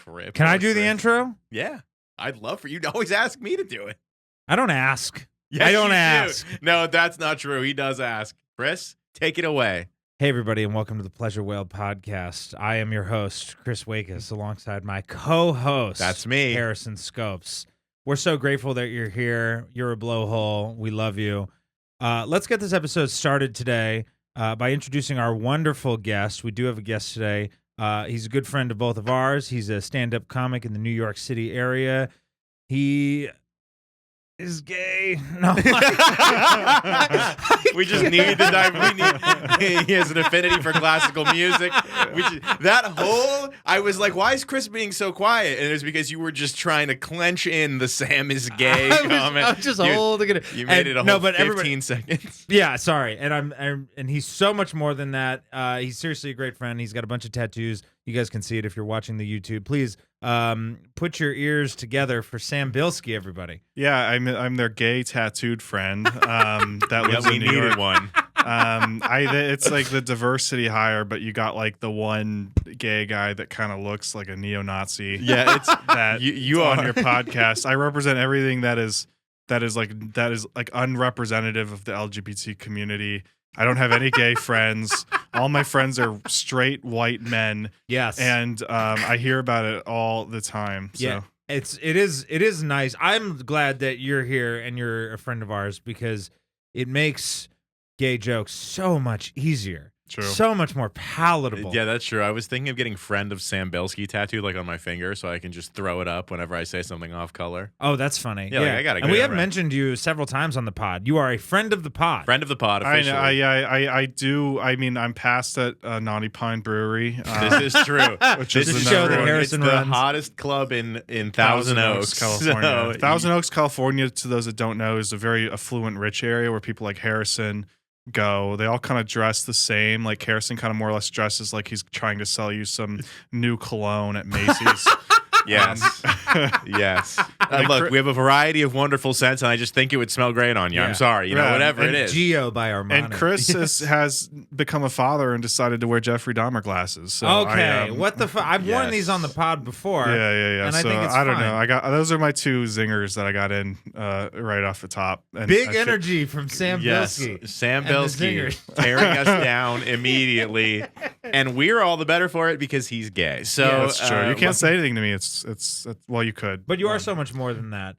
crib. Can I do the intro? Yeah. I'd love for you to always ask me to do it. I don't ask. Yes, I don't you do. ask. No, that's not true. He does ask. Chris, take it away. Hey, everybody, and welcome to the Pleasure Whale Podcast. I am your host, Chris Wakus, alongside my co-host. That's me. Harrison Scopes. We're so grateful that you're here. You're a blowhole. We love you. Let's get this episode started today by introducing our wonderful guest. We do have a guest today. He's a good friend of both of ours. He's a stand-up comic in the New York City area. He is gay. No, we just need to dive. He has an affinity for classical music. I was like, why is Chris being so quiet? And it was because you were just trying to clench in the Sam is gay comment. I was just holding it. You made it a whole 15 seconds. Yeah, sorry. And he's so much more than that. He's seriously a great friend. He's got a bunch of tattoos. You guys can see it if you're watching the YouTube. Please put your ears together for Sam Bilsky, everybody. Yeah, I'm their gay tattooed friend that lives in New York. One. It's like the diversity hire, but you got like the one gay guy that kind of looks like a neo-Nazi. Yeah, it's that you on your podcast. I represent everything that is unrepresentative of the LGBT community. I don't have any gay friends. All my friends are straight white men. Yes, and I hear about it all the time. So. Yeah, it is nice. I'm glad that you're here and you're a friend of ours because it makes gay jokes so much easier. True. So much more palatable. Yeah, that's true. I was thinking of getting friend of Sam Bilsky tattooed like on my finger so I can just throw it up whenever I say something off color. Oh, that's funny. Yeah, like, I gotta and we have mentioned you several times on the pod. You are a friend of the pod. Friend of the pod, officially. I do. I mean, I'm past at Naughty Pine Brewery. This is true. Which is the show that Harrison it's runs. the hottest club in Thousand Oaks, California. So, Thousand Oaks, California, to those that don't know, is a very affluent, rich area where people like Harrison go. They all kind of dress the same. Like Harrison kind of more or less dresses like he's trying to sell you some new cologne at Macy's. Yes. Yes. Look, we have a variety of wonderful scents, and I just think it would smell great on you. Yeah. I'm sorry. You know, whatever and it is. Geo by Armani. And Chris has become a father and decided to wear Jeffrey Dahmer glasses. So okay. What the fuck? I've worn these on the pod before. Yeah. And so I think it's I don't fine. know. I got those are my two zingers that I got in right off the top. And Big energy from Sam Yes, Bilsky. Sam and the Bilsky zingers. tearing us down immediately, and we're all the better for it because he's gay. So Yeah, that's true. You can't say anything to me. It's well, you could. But you are so much more than that.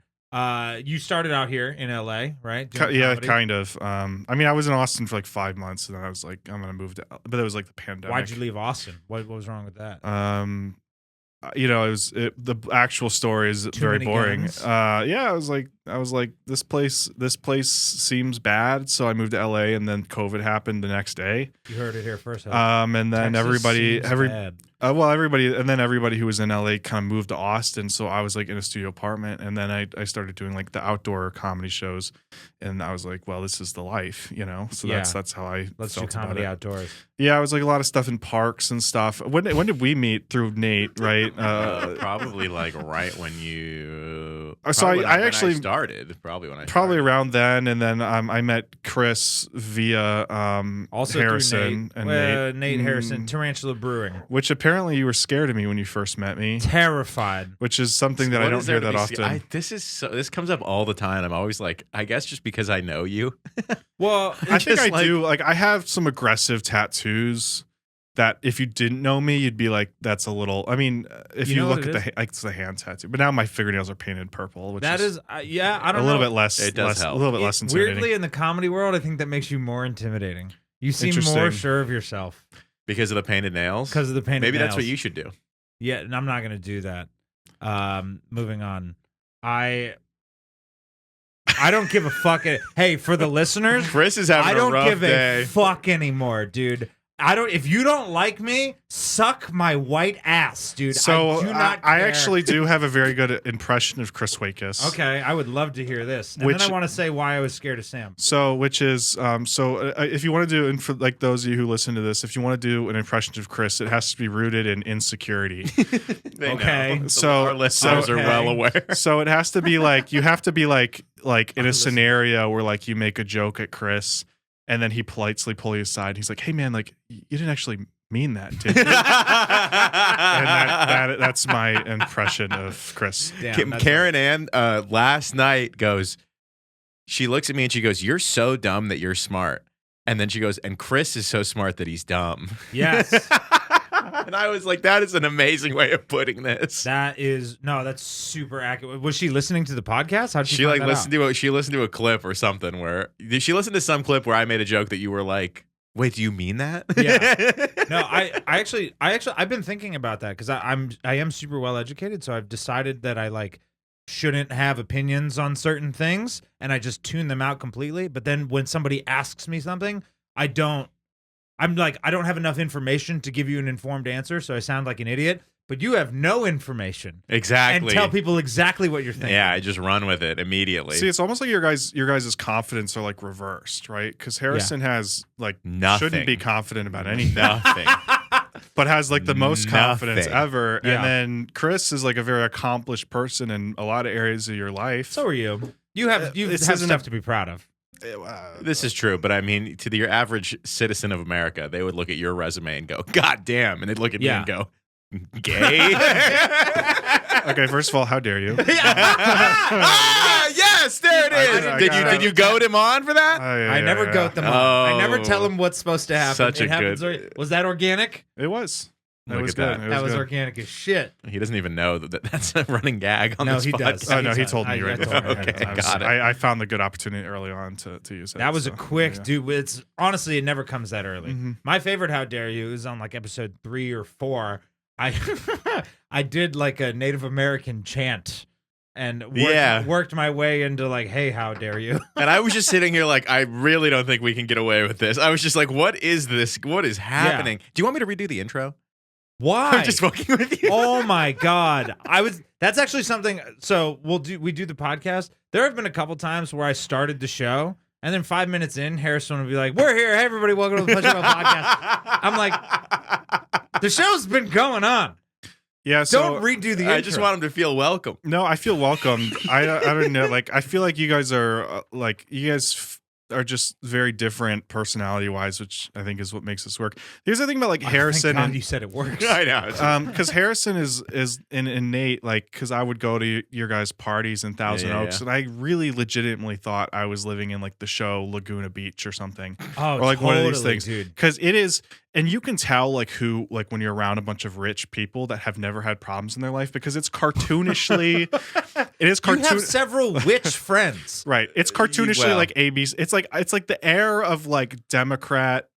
You started out here in LA, right? Doing Yeah, comedy? kind of. I mean, I was in Austin for like 5 months, and then I was like, I'm gonna move to. But it was like the pandemic. Why'd you leave Austin? What was wrong with that? The actual story is very many boring. guns? I was like, this place seems bad, so I moved to LA, and then COVID happened the next day. You heard it here first. And then Texas everybody bad. who was in LA kind of moved to Austin, so I was like in a studio apartment, and then I started doing like the outdoor comedy shows, and I was like, well, this is the life, you know. So Yeah. that's how I Let's do felt about comedy it. outdoors. Yeah, I was like a lot of stuff in parks and stuff. When did we meet? Through Nate, right? probably like right when you. So when I actually started. Probably when I probably started. around then, and then I met Chris via Also Harrison through Nate, and Nate Harrison, Tarantula Brewing. which apparently you were scared of me when you first met me, Terrified. which is something that I What don't is there hear to that be often. This comes up all the time. I'm always like, I guess just because I know you. Well, I think just I do. Like, I have some aggressive tattoos that if you didn't know me, you'd be like, that's a little. I mean, if You you know look what at it's the hand tattoo. But now my fingernails are painted purple, which that is, yeah, I don't a know. little bit less. It does help. A little bit less intimidating. Weirdly, in the comedy world, I think that makes you more intimidating. You seem Interesting. more sure of yourself Because of the painted nails. because of the painted Maybe nails. that's what you should do. Yeah, and I'm not going to do that. Moving on. I don't give a fuck. Hey, for the listeners, Chris is having I don't a rough give day. a fuck anymore, dude. If you don't like me, suck my white ass, dude. So I do not I care. actually do have a very good impression of Chris Wakus. Okay, I would love to hear this. And Which- then I want to say why I was scared of Sam. So, which is, if you want to do, and for like those of you who listen to this, if you want to do an impression of Chris, it has to be rooted in insecurity. They Okay. know. So- our listeners are okay. well aware. So it has to be like, you have to be like in I'm a listening. scenario where like you make a joke at Chris, and then he politely pull you aside. He's like, "Hey man, like you didn't actually mean that, did you? And that's my impression of Chris. Damn, that's Karen Ann last night goes, she looks at me and she goes, "You're so dumb that you're smart." And then she goes, "And Chris is so smart that he's dumb." Yes. And I was like, that is an amazing way of putting this. That's super accurate. Was she listening to the podcast? How did She like listened to a clip or something where she listened to some clip where I made a joke that you were like, "Wait, do you mean that?" Yeah. No, I've been thinking about that because I am super well educated, so I've decided that I like shouldn't have opinions on certain things, and I just tune them out completely. But then when somebody asks me something, I'm like, I don't have enough information to give you an informed answer, so I sound like an idiot. But you have no information. Exactly. And tell people exactly what you're thinking. Yeah, I just run with it immediately. See, it's almost like your guys' confidence are like reversed, right? Because Harrison has like Nothing. shouldn't be confident about anything, Nothing. but has like the most confidence Nothing. ever. Yeah. And then Chris is like a very accomplished person in a lot of areas of your life. So are you. You have This have isn't stuff a- to be proud of. This is true, but I mean, to your average citizen of America, they would look at your resume and go, "God damn," and they'd look at me Yeah. and go, "Gay." Okay, first of all, how dare you? Ah, yes, there it is. Did you goad him on for that? I never goat them on. I never tell Oh. them what's supposed to happen. Such It a happens good- was that organic? It was. It Look was at good. that. It That was good. organic as shit. He doesn't even know that's a running gag on No, this he does. podcast. Oh no, he He's- told me I right told before. him. Okay, got it. I found the good opportunity early on to use it. That was a so, quick yeah. dude. It's honestly, it never comes that early. Mhm. My favorite "How Dare You" is on like episode 3 or 4. I I did like a Native American chant and worked my way into like, "Hey, how dare you?" And I was just sitting here like, I really don't think we can get away with this. I was just like, what is this? What is happening? Do you want me to redo the intro? Why? I'm just fucking with you. Oh my god. That's actually something. So we do the podcast. There have been a couple times where I started the show and then 5 minutes in, Harrison would be like, "We're here. Hey everybody, welcome to the Pleasure Bell podcast." I'm like, the show's been going on. Yeah, so Don't redo the intro. I just want him to feel welcome. no, I feel welcomed. I don't know. Like I feel like you guys are are just very different personality wise, which I think is what makes this work. Here's the thing about like Harrison Thank God and you said it works. I know. because Harrison is an innate, like, because I would go to your guys' parties in Thousand Yeah, Oaks, and I really legitimately thought I was living in like the show Laguna Beach or something, Oh, or like one of these totally, things, dude. because it is, and you can tell like who, like when you're around a bunch of rich people that have never had problems in their life, because it's cartoonishly, it is You have cartoon. several witch friends. Right. It's cartoonishly well. like ABC. It's like the air of like Democrat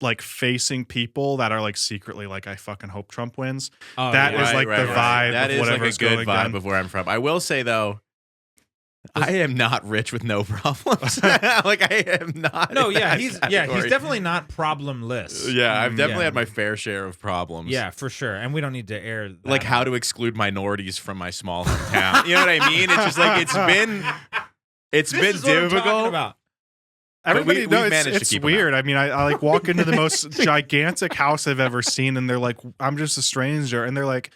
like facing people that are like secretly like, I fucking hope Trump wins. Oh, That yeah. is like the vibe That of is like a whatever's good going vibe down. of where I'm from. I will say though, I am not rich with no problems. Like I am not. No, in yeah, that he's category. definitely not problemless. Yeah, I've definitely Yeah. had my fair share of problems. Yeah, for sure. And we don't need to air that Like how out. to exclude minorities from my small hometown. You know what I mean? It's just like it's been This been is what I'm talking difficult. about. Everybody we knows managed to it's keep 'em weird. I mean, I like walk into the most gigantic house I've ever seen, and they're like, I'm just a stranger. And they're like,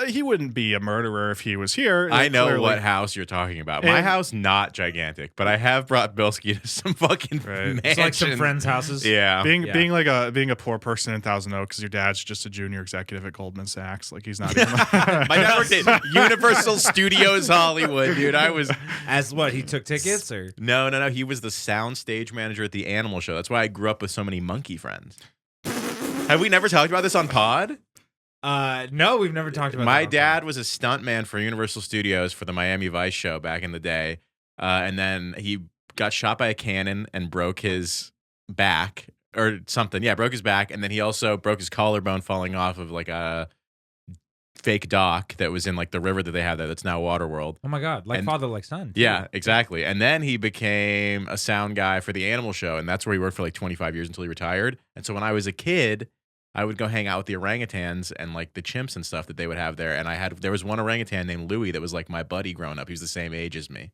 he wouldn't be a murderer if he was here. I Like, know clearly. what house you're talking about. My And- house not gigantic, but I have brought Bilsky to some fucking Right. mansion. It's like some friends' houses. Yeah. Being Yeah. being a poor person in Thousand Oaks, your dad's just a junior executive at Goldman Sachs. Like he's not even. My dad worked at Universal Studios Hollywood, dude. I was As what, he took tickets or? no. He was the sound stage manager at the Animal Show. That's why I grew up with so many monkey friends. Have we never talked about this on pod? No, we've never talked about My that on dad was a stuntman for Universal Studios for the Miami Vice show back in the day, and then he got shot by a cannon and broke his back or something. Yeah, broke his back, and then he also broke his collarbone falling off of like a fake dock that was in like the river that they have there. That's now Waterworld. Oh my god, like And- father, like son. too. Yeah, exactly. And then he became a sound guy for the Animal Show, and that's where he worked for like 25 years until he retired. And so when I was a kid, I would go hang out with the orangutans and like the chimps and stuff that they would have there. And there was one orangutan named Louie that was like my buddy growing up. He was the same age as me.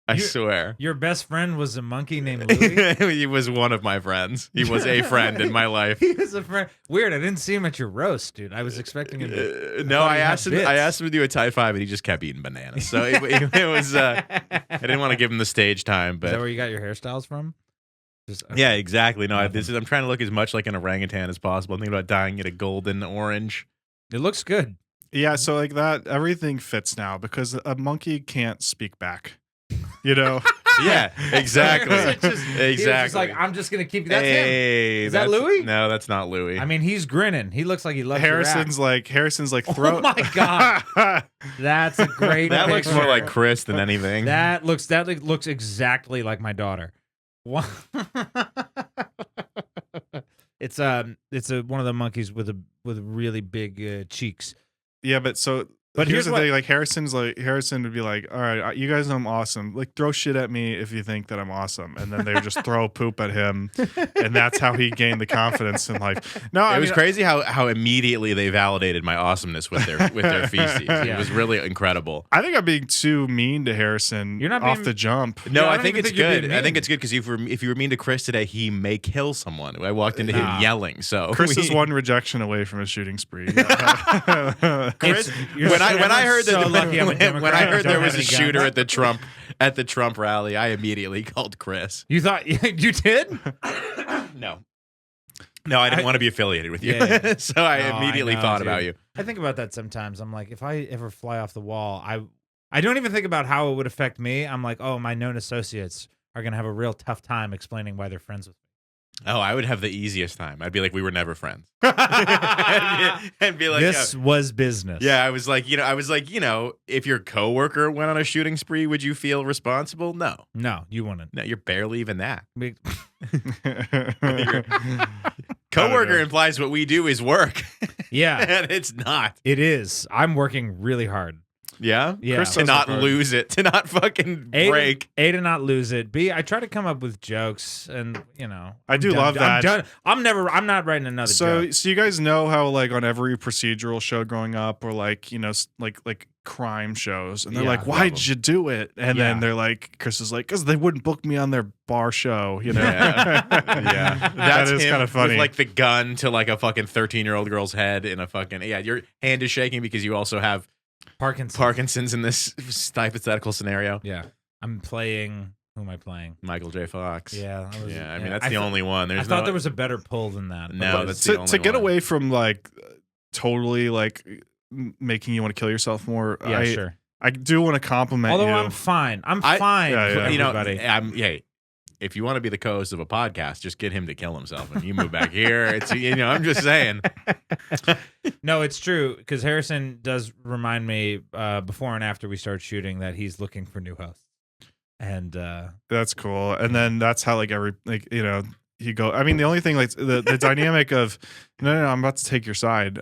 I swear. Your best friend was a monkey named Louie. He was one of my friends. He was a friend in my life. He was a friend. Weird. I didn't see him at your roast, dude. I was expecting him to. No, thought I he had asked him. bits. I asked him to do a tie five, and he just kept eating bananas. So it was. I didn't want to give him the stage time, Is that but where you got your hairstyles from? Just, Yeah, exactly. No, Nothing. I'm trying to look as much like an orangutan as possible. I'm thinking about dyeing it a golden orange. It looks good. Yeah, so like that, everything fits now because a monkey can't speak back. You know, Yeah, exactly. It's just- he was just like, I'm just gonna keep. That's him. Hey, Is that that's- Louis? No, that's not Louis. I mean, he's grinning. He looks like he loves your Harrison's rap. like throw. Oh my god, that's a great. that looks picture. more like Chris than anything. That looks exactly like my daughter. What? It's one of the monkeys with really big cheeks. Yeah, but But here's here's the what- thing: like Harrison would be like, "All right, you guys know I'm awesome. Like, throw shit at me if you think that I'm awesome," and then they would just throw poop at him, and that's how he gained the confidence in life. No, It was crazy how immediately they validated my awesomeness with their feces. Yeah. It was really incredible. I think I'm being too mean to Harrison. You're not off being- the jump. No, Yeah, I I don't think even it's think you're being good. I think mean. it's good because if you were mean to Chris today, he may kill someone. I walked into Nah. him yelling. So Chris is one rejection away from a shooting spree. Chris, You're when I heard so that lucky I'm a when Democrat I and heard don't there was have a any shooter guns. at the Trump rally, I immediately called Chris. You thought you did? No, I didn't want to be affiliated with you, Yeah. so I No, immediately know, thought dude. about you. I think about that sometimes. I'm like, if I ever fly off the wall, I don't even think about how it would affect me. I'm like, oh, my known associates are gonna have a real tough time explaining why they're friends with me. Oh, I would have the easiest time. I'd be like, we were never friends. and be like, This was business. yeah, I was like, if your coworker went on a shooting spree, would you feel responsible? No, No, you wouldn't. no, you're barely even that. Be- Coworker implies what we do is work, Yeah, and it's not. it is. I'm working really hard. Yeah, Yeah. Chris, to not lose it, to not fucking break. A, to not lose it. B, I try to come up with jokes, and I do love that. I'm not writing another So joke. you guys know how like on every procedural show growing up, or like like crime shows, and they're Yeah, like, love "Why'd you do it?" And Yeah. then they're like, Chris is like, "Cause they wouldn't book me on their bar show." You know, Yeah. Yeah, that that's is him kind of funny. With like the gun to like a fucking 13-year-old girl's head in a fucking your hand is shaking because you also have Parkinson's in this hypothetical scenario. Yeah, I'm playing. Who am I playing? Michael J. Fox. Yeah, I mean that's the only one. I thought there was a better pull than that. No, but- that's the to only get one. away from like totally like making you want to kill yourself more. yeah, sure. I do want to compliment Although you. I'm fine. I'm I- fine. Yeah, for yeah. everybody. If you want to be the co-host of a podcast, just get him to kill himself and you move back here. It's I'm just saying. No, it's true because Harrison does remind me before and after we start shooting that he's looking for new hosts, and That's cool. And then that's how like you go. I mean, the only thing like the dynamic of no, I'm about to take your side.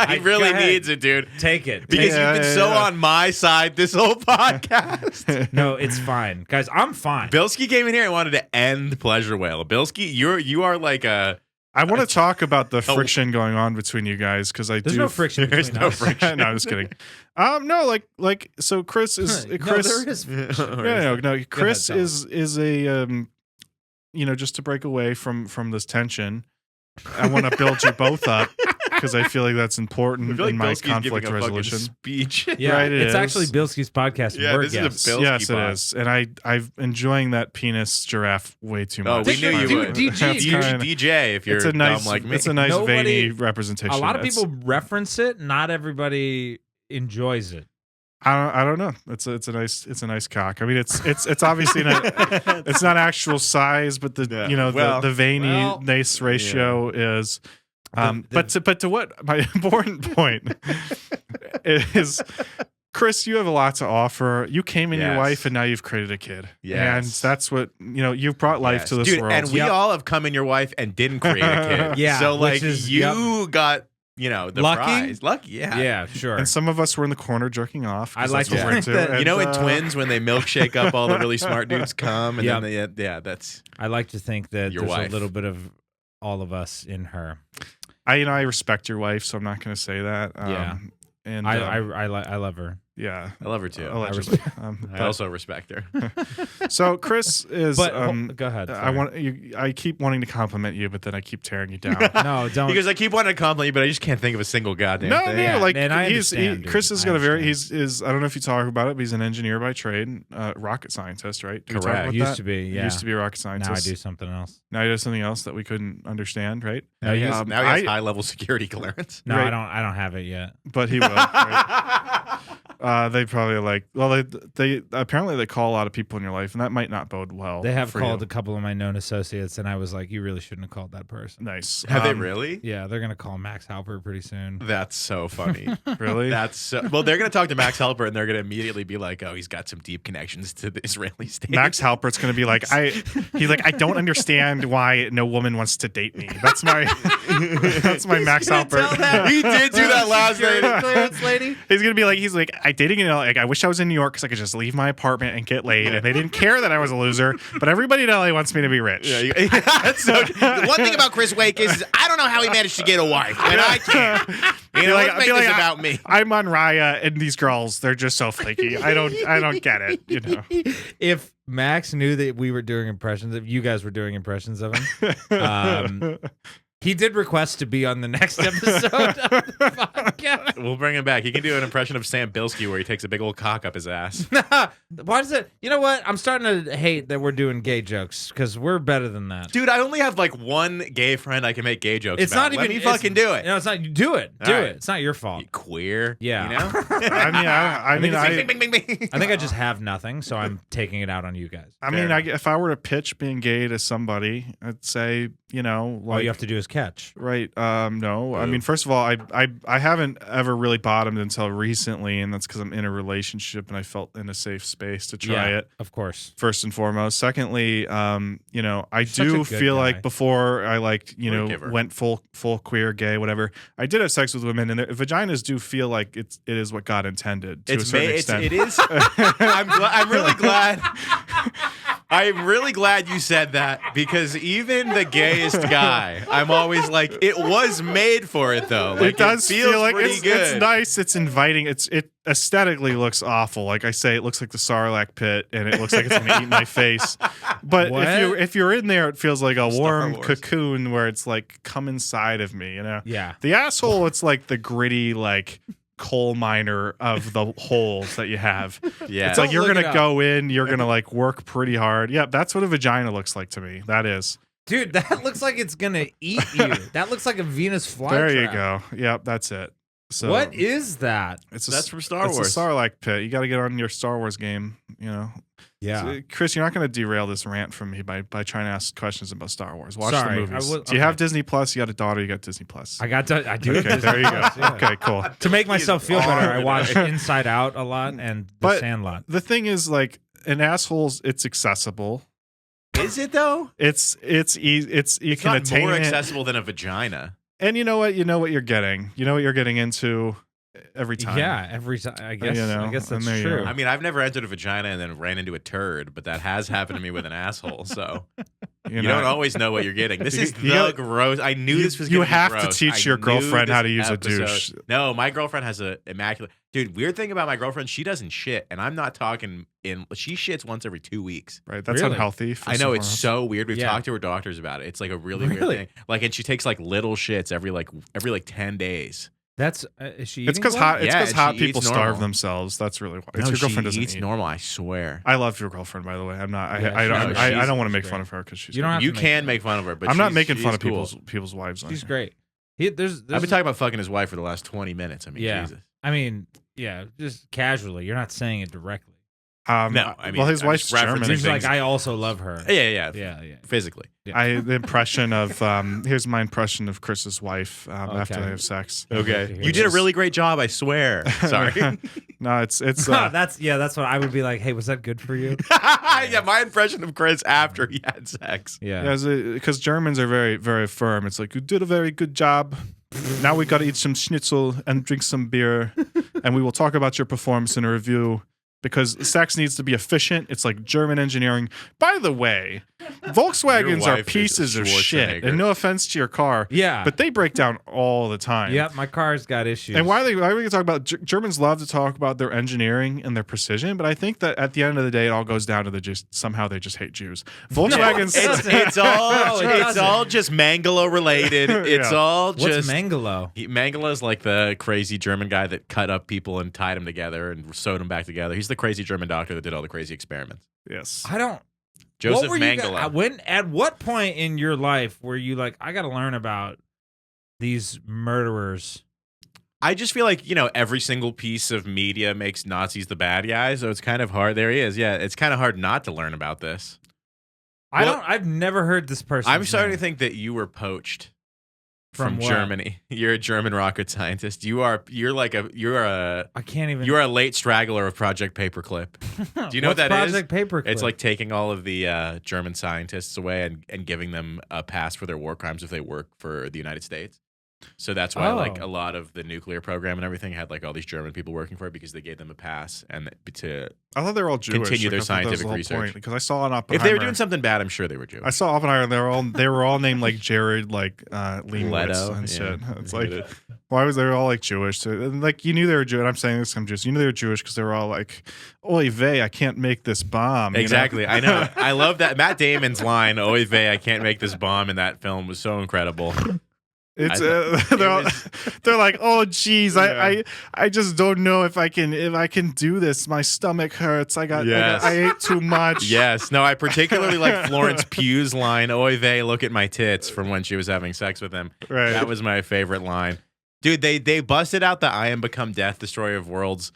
He really go ahead. needs it, dude. take it. Because Yeah, you've been yeah, so yeah. on my side this whole podcast. No, it's fine, guys. I'm fine. Bilsky came in here and wanted to end Pleasure Whale. Bilsky, you are like a I want to talk about the friction going on between you guys because I There's do. no friction. There's between no us. friction. No, I'm just kidding. No, like so Chris is No, Chris. there is. No. Chris tell is a just to break away from this tension. I want to build you both up because I feel like that's important I feel like in my Bilsky's giving conflict a fucking resolution. speech. Yeah, Right, it it's is. actually Bilsky's podcast. Yeah, and we're this is a guests. Bilsky Yes, it pod. is, and I've enjoying that penis giraffe way too Oh, much. we knew you Dude, would. DG, That's dude. kinda- DJ, if you're it's a nice, dumb like me. it's a nice Nobody- veiny representation. A lot of It's- people reference it. Not everybody enjoys it. I don't know. It's a nice cock. I mean, it's obviously not it's not actual size, but the Yeah. the veiny well, nice ratio is. The- But to what my important point is, Chris, you have a lot to offer. You came in your Yes. wife, and now you've created a kid. Yes. And that's what you've brought life Yes. to this Dude, world. and we all have come in your wife and didn't create a kid. Yeah, So like which is- you got the Lucky? prize. Lucky, yeah. Yeah, sure. And some of us were in the corner jerking off. 'cause I like that's what to we're think into. that- And, You know, in Twins when they milkshake up, all the really smart dudes come, and Yeah. then that's I like to think that Your there's wife. a little bit of all of us in her. I respect your wife, so I'm not going to say that. Yeah. And I love her. Yeah. I love her too. Allegedly. I also respect her. So Chris is. But go ahead. I keep wanting to compliment you, but then I keep tearing you down. No, don't. Because I keep wanting to compliment you, but I just can't think of a single goddamn thing. Yeah, like and I understand, Chris dude. has I got a very understand. I don't know if you talk about it, but he's an engineer by trade, rocket scientist, right? Do we talk Correct. about Used that? to be, yeah. Used to be a rocket scientist. Now I do something else. Now he does something else that we couldn't understand, right? Now he has I- high level security clearance. No, Right. I don't have it yet. But he will. Right? They probably they apparently they call a lot of people in your life, and that might not bode well. They have for called you. a couple of my known associates, and I was like, you really shouldn't have called that person. Nice. Have they really? Yeah, they're gonna call Max Halper pretty soon. That's so funny. Really? That's so, well, they're gonna talk to Max Helper and they're gonna immediately be like, "Oh, he's got some deep connections to the Israeli state." Max Halpert's gonna be like, he's like, I don't understand why no woman wants to date me. That's my Max Halpert. He did do that last night. Clearance lady. He's gonna be like, I dating, like, I wish I was in New York because I could just leave my apartment and get laid, and they didn't care that I was a loser. But everybody in LA wants me to be rich. That's so, the one thing about Chris Wake is I don't know how he managed to get a wife, and I can't. You know, let's make this about me. I'm on Raya, and these girls, they're just so flaky. I don't get it. You know. If Max knew that we were doing impressions, if you guys were doing impressions of him, he did request to be on the next episode of the podcast. We'll bring him back. He can do an impression of Sam Bilsky where he takes a big old cock up his ass. Why does it? You know what? I'm starting to hate that we're doing gay jokes because we're better than that. Dude, I only have like one gay friend I can make gay jokes It's about. not Let even me fucking do it. No, it's not. You do it. Do All it. right. It's not your fault. You queer. Yeah. You know? I mean, Bing, bing, bing, bing, bing. I think I just have nothing, so I'm taking it out on you guys. if I were to pitch being gay to somebody, I'd say, like, All you have to do is catch. right. No, I mean, first of all, I haven't ever really bottomed until recently, and that's because I'm in a relationship and I felt in a safe space to try it. Of course. First and foremost. Secondly, I Such a do good feel guy. like before I giver. went full queer, gay, whatever, I did have sex with women, and their vaginas do feel like it is what God intended to a certain extent. It is. I'm really glad. I'm really glad you said that because even the gayest guy, I'm always like, it was made for it though. Like, It does feels feel like pretty it's good. nice. It's inviting. It aesthetically looks awful. Like I say, it looks like the Sarlacc pit, and it looks like it's going to eat my face. But What? if you're in there, it feels like a Star warm Wars. cocoon where it's like come inside of me. Yeah. The asshole, it's like the gritty like coal miner of the holes that you have. Yeah. It's like Don't you're look gonna it up. go in, you're gonna like work pretty hard. Yep, that's what a vagina looks like to me. That is. Dude, that looks like it's going to eat you. That looks like a Venus flytrap. There you go. Yep, that's it. So What is that? That's from Star it's Wars. a Sarlacc pit. You got to get on your Star Wars game. So, Chris, you're not going to derail this rant from me by trying to ask questions about Star Wars. Watch Sorry, the movies. I was- Do you have okay. Disney Plus? You got a daughter. You got Disney Plus. I do. Okay, there you go. Yeah. Okay, cool. To make myself feel better, I armed. watch Inside Out a lot and The But- Sandlot. The thing is, like, an asshole's. It's accessible. Is it though? It's you It's can not attain more it. accessible than a vagina. And you know what? You know what you're getting. You know what you're getting into every time. Yeah, every time. I guess. You know, I guess and that's there you true. go. I mean, I've never entered a vagina and then ran into a turd, but that has happened to me with an asshole. So you know? don't always know what you're getting. This is You the gotta- gross. I knew this was. you gonna be have to gross. teach I your knew girlfriend how this to use a episode- douche. No, my girlfriend has a immaculate. Dude, weird thing about my girlfriend, she doesn't shit, and I'm not talking in. She shits once every 2 weeks. Right. That's Really? unhealthy. I know it's so. so weird. We've Yeah. talked to her doctors about it. It's like a really Really? weird thing. Like, and she takes like little shits every 10 days. That's is she? It's eating because well? hot. It's Yeah, because and hot she people eats starve normal. themselves. That's really why. No, Your girlfriend she doesn't eats eat. normal. I swear. I love your girlfriend, by the way. I'm not. Yeah, I she's- don't. no, I don't want to she's make great. fun of her because she's. You don't great. have You to make can fun. make fun of her, but I'm not she's- making fun she's of cool. people's wives. on She's here. great. There's I've been talking about fucking his wife for the last 20 minutes. I mean, Yeah. Jesus. I mean, yeah, just casually. You're not saying it directly. No, I mean, well, his I'm wife's just referencing German. She's like, things. I also love her. Yeah. Yeah. Physically. The impression of here's my impression of Chris's wife after Okay. they have sex. Okay. Here You it did a is. really great job, I swear. Sorry. No, it's that's what I would be like. Hey, was that good for you? Yeah, my impression of Chris after he had sex. Yeah. because Germans are very very firm. It's like you did a very good job. Now we got to eat some schnitzel and drink some beer, and we will talk about your performance in a review because sex needs to be efficient. It's like German engineering. By the way, Volkswagens are wife is pieces of shit. Schwarzenegger. And no offense to your car, Yeah. but they break down all the time. Yep, my car's got issues. And why are we going to talk about Germans love to talk about their engineering and their precision, but I think that at the end of the day, it all goes down to somehow they just hate Jews. Volkswagens. It's all just Mangala related. It's Yeah. all What's just Mangalo? Mangala's like the crazy German guy that cut up people and tied them together and sewed them back together. He's the crazy German doctor that did all the crazy experiments. Yes. I don't. Joseph what were you Mangala. at what point in your life were you like, I got to learn about these murderers? I just feel like, every single piece of media makes Nazis the bad guys, so it's kind of hard. There he is. Yeah, it's kind of hard not to learn about this. I've never heard this person. I'm starting to think that you were poached from what? Germany. You're a German rocket scientist. You're I can't even. a late straggler of Project Paperclip. Do you know what that is? Project Paperclip? It's like taking all of the German scientists away and giving them a pass for their war crimes if they work for the United States. So that's why like a lot of the nuclear program and everything had like all these German people working for it because they gave them a pass and to I thought they were all Jewish. continue their Like, I thought that was scientific the whole research. point, because I saw an Oppenheimer. if they were doing something bad, I'm sure they were Jewish. I saw Oppenheimer. They were all named like Jared, like Leibowitz Leto and shit. yeah. It's like, why was they all like Jewish? So, and, like you knew they were Jewish. And I'm saying this, I'm Jewish. You knew they were Jewish because they were all like, "Oy vey, I can't make this bomb." Exactly. I know. I love that. Matt Damon's line, "Oy vey, I can't make this bomb," in that film was so incredible. It's they're like, "Oh geez, Yeah. I just don't know if I can do this. My stomach hurts. Yes. I ate too much." Yes. No, I particularly like Florence Pugh's line, "Oy vey, look at my tits," from when she was having sex with him. Right. That was my favorite line. Dude, they busted out the "I am become death, destroyer of worlds"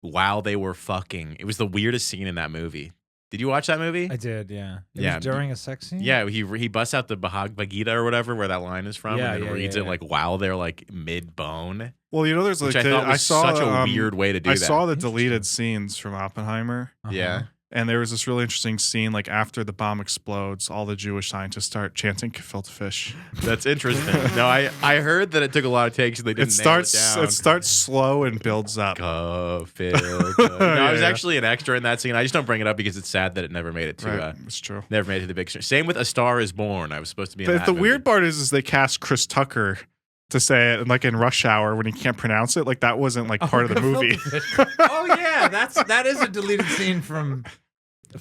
while they were fucking. It was the weirdest scene in that movie. Did you watch that movie? I did, yeah. It Yeah. was during a sex scene? Yeah, he busts out the Bhagavad Gita or whatever, where that line is from, Yeah, and then yeah, reads yeah, it yeah. like while they're like mid bone, Well, there's like which I thought was such a weird way to do I that. saw the deleted scenes from Oppenheimer. Uh-huh. Yeah. And there was this really interesting scene, like after the bomb explodes, all the Jewish scientists start chanting "gefilte fish." That's interesting. No, I heard that it took a lot of takes and they didn't nail it down. It starts slow and builds up. No, I was Yeah. actually an extra in that scene. I just don't bring it up because it's sad that it never made it to Right, it's true. never made it to the big screen. Same with A Star Is Born. I was supposed to be in that The movie. weird part is they cast Chris Tucker to say it, and like in Rush Hour when he can't pronounce it, like that wasn't like part of the movie. Oh yeah, that is a deleted scene from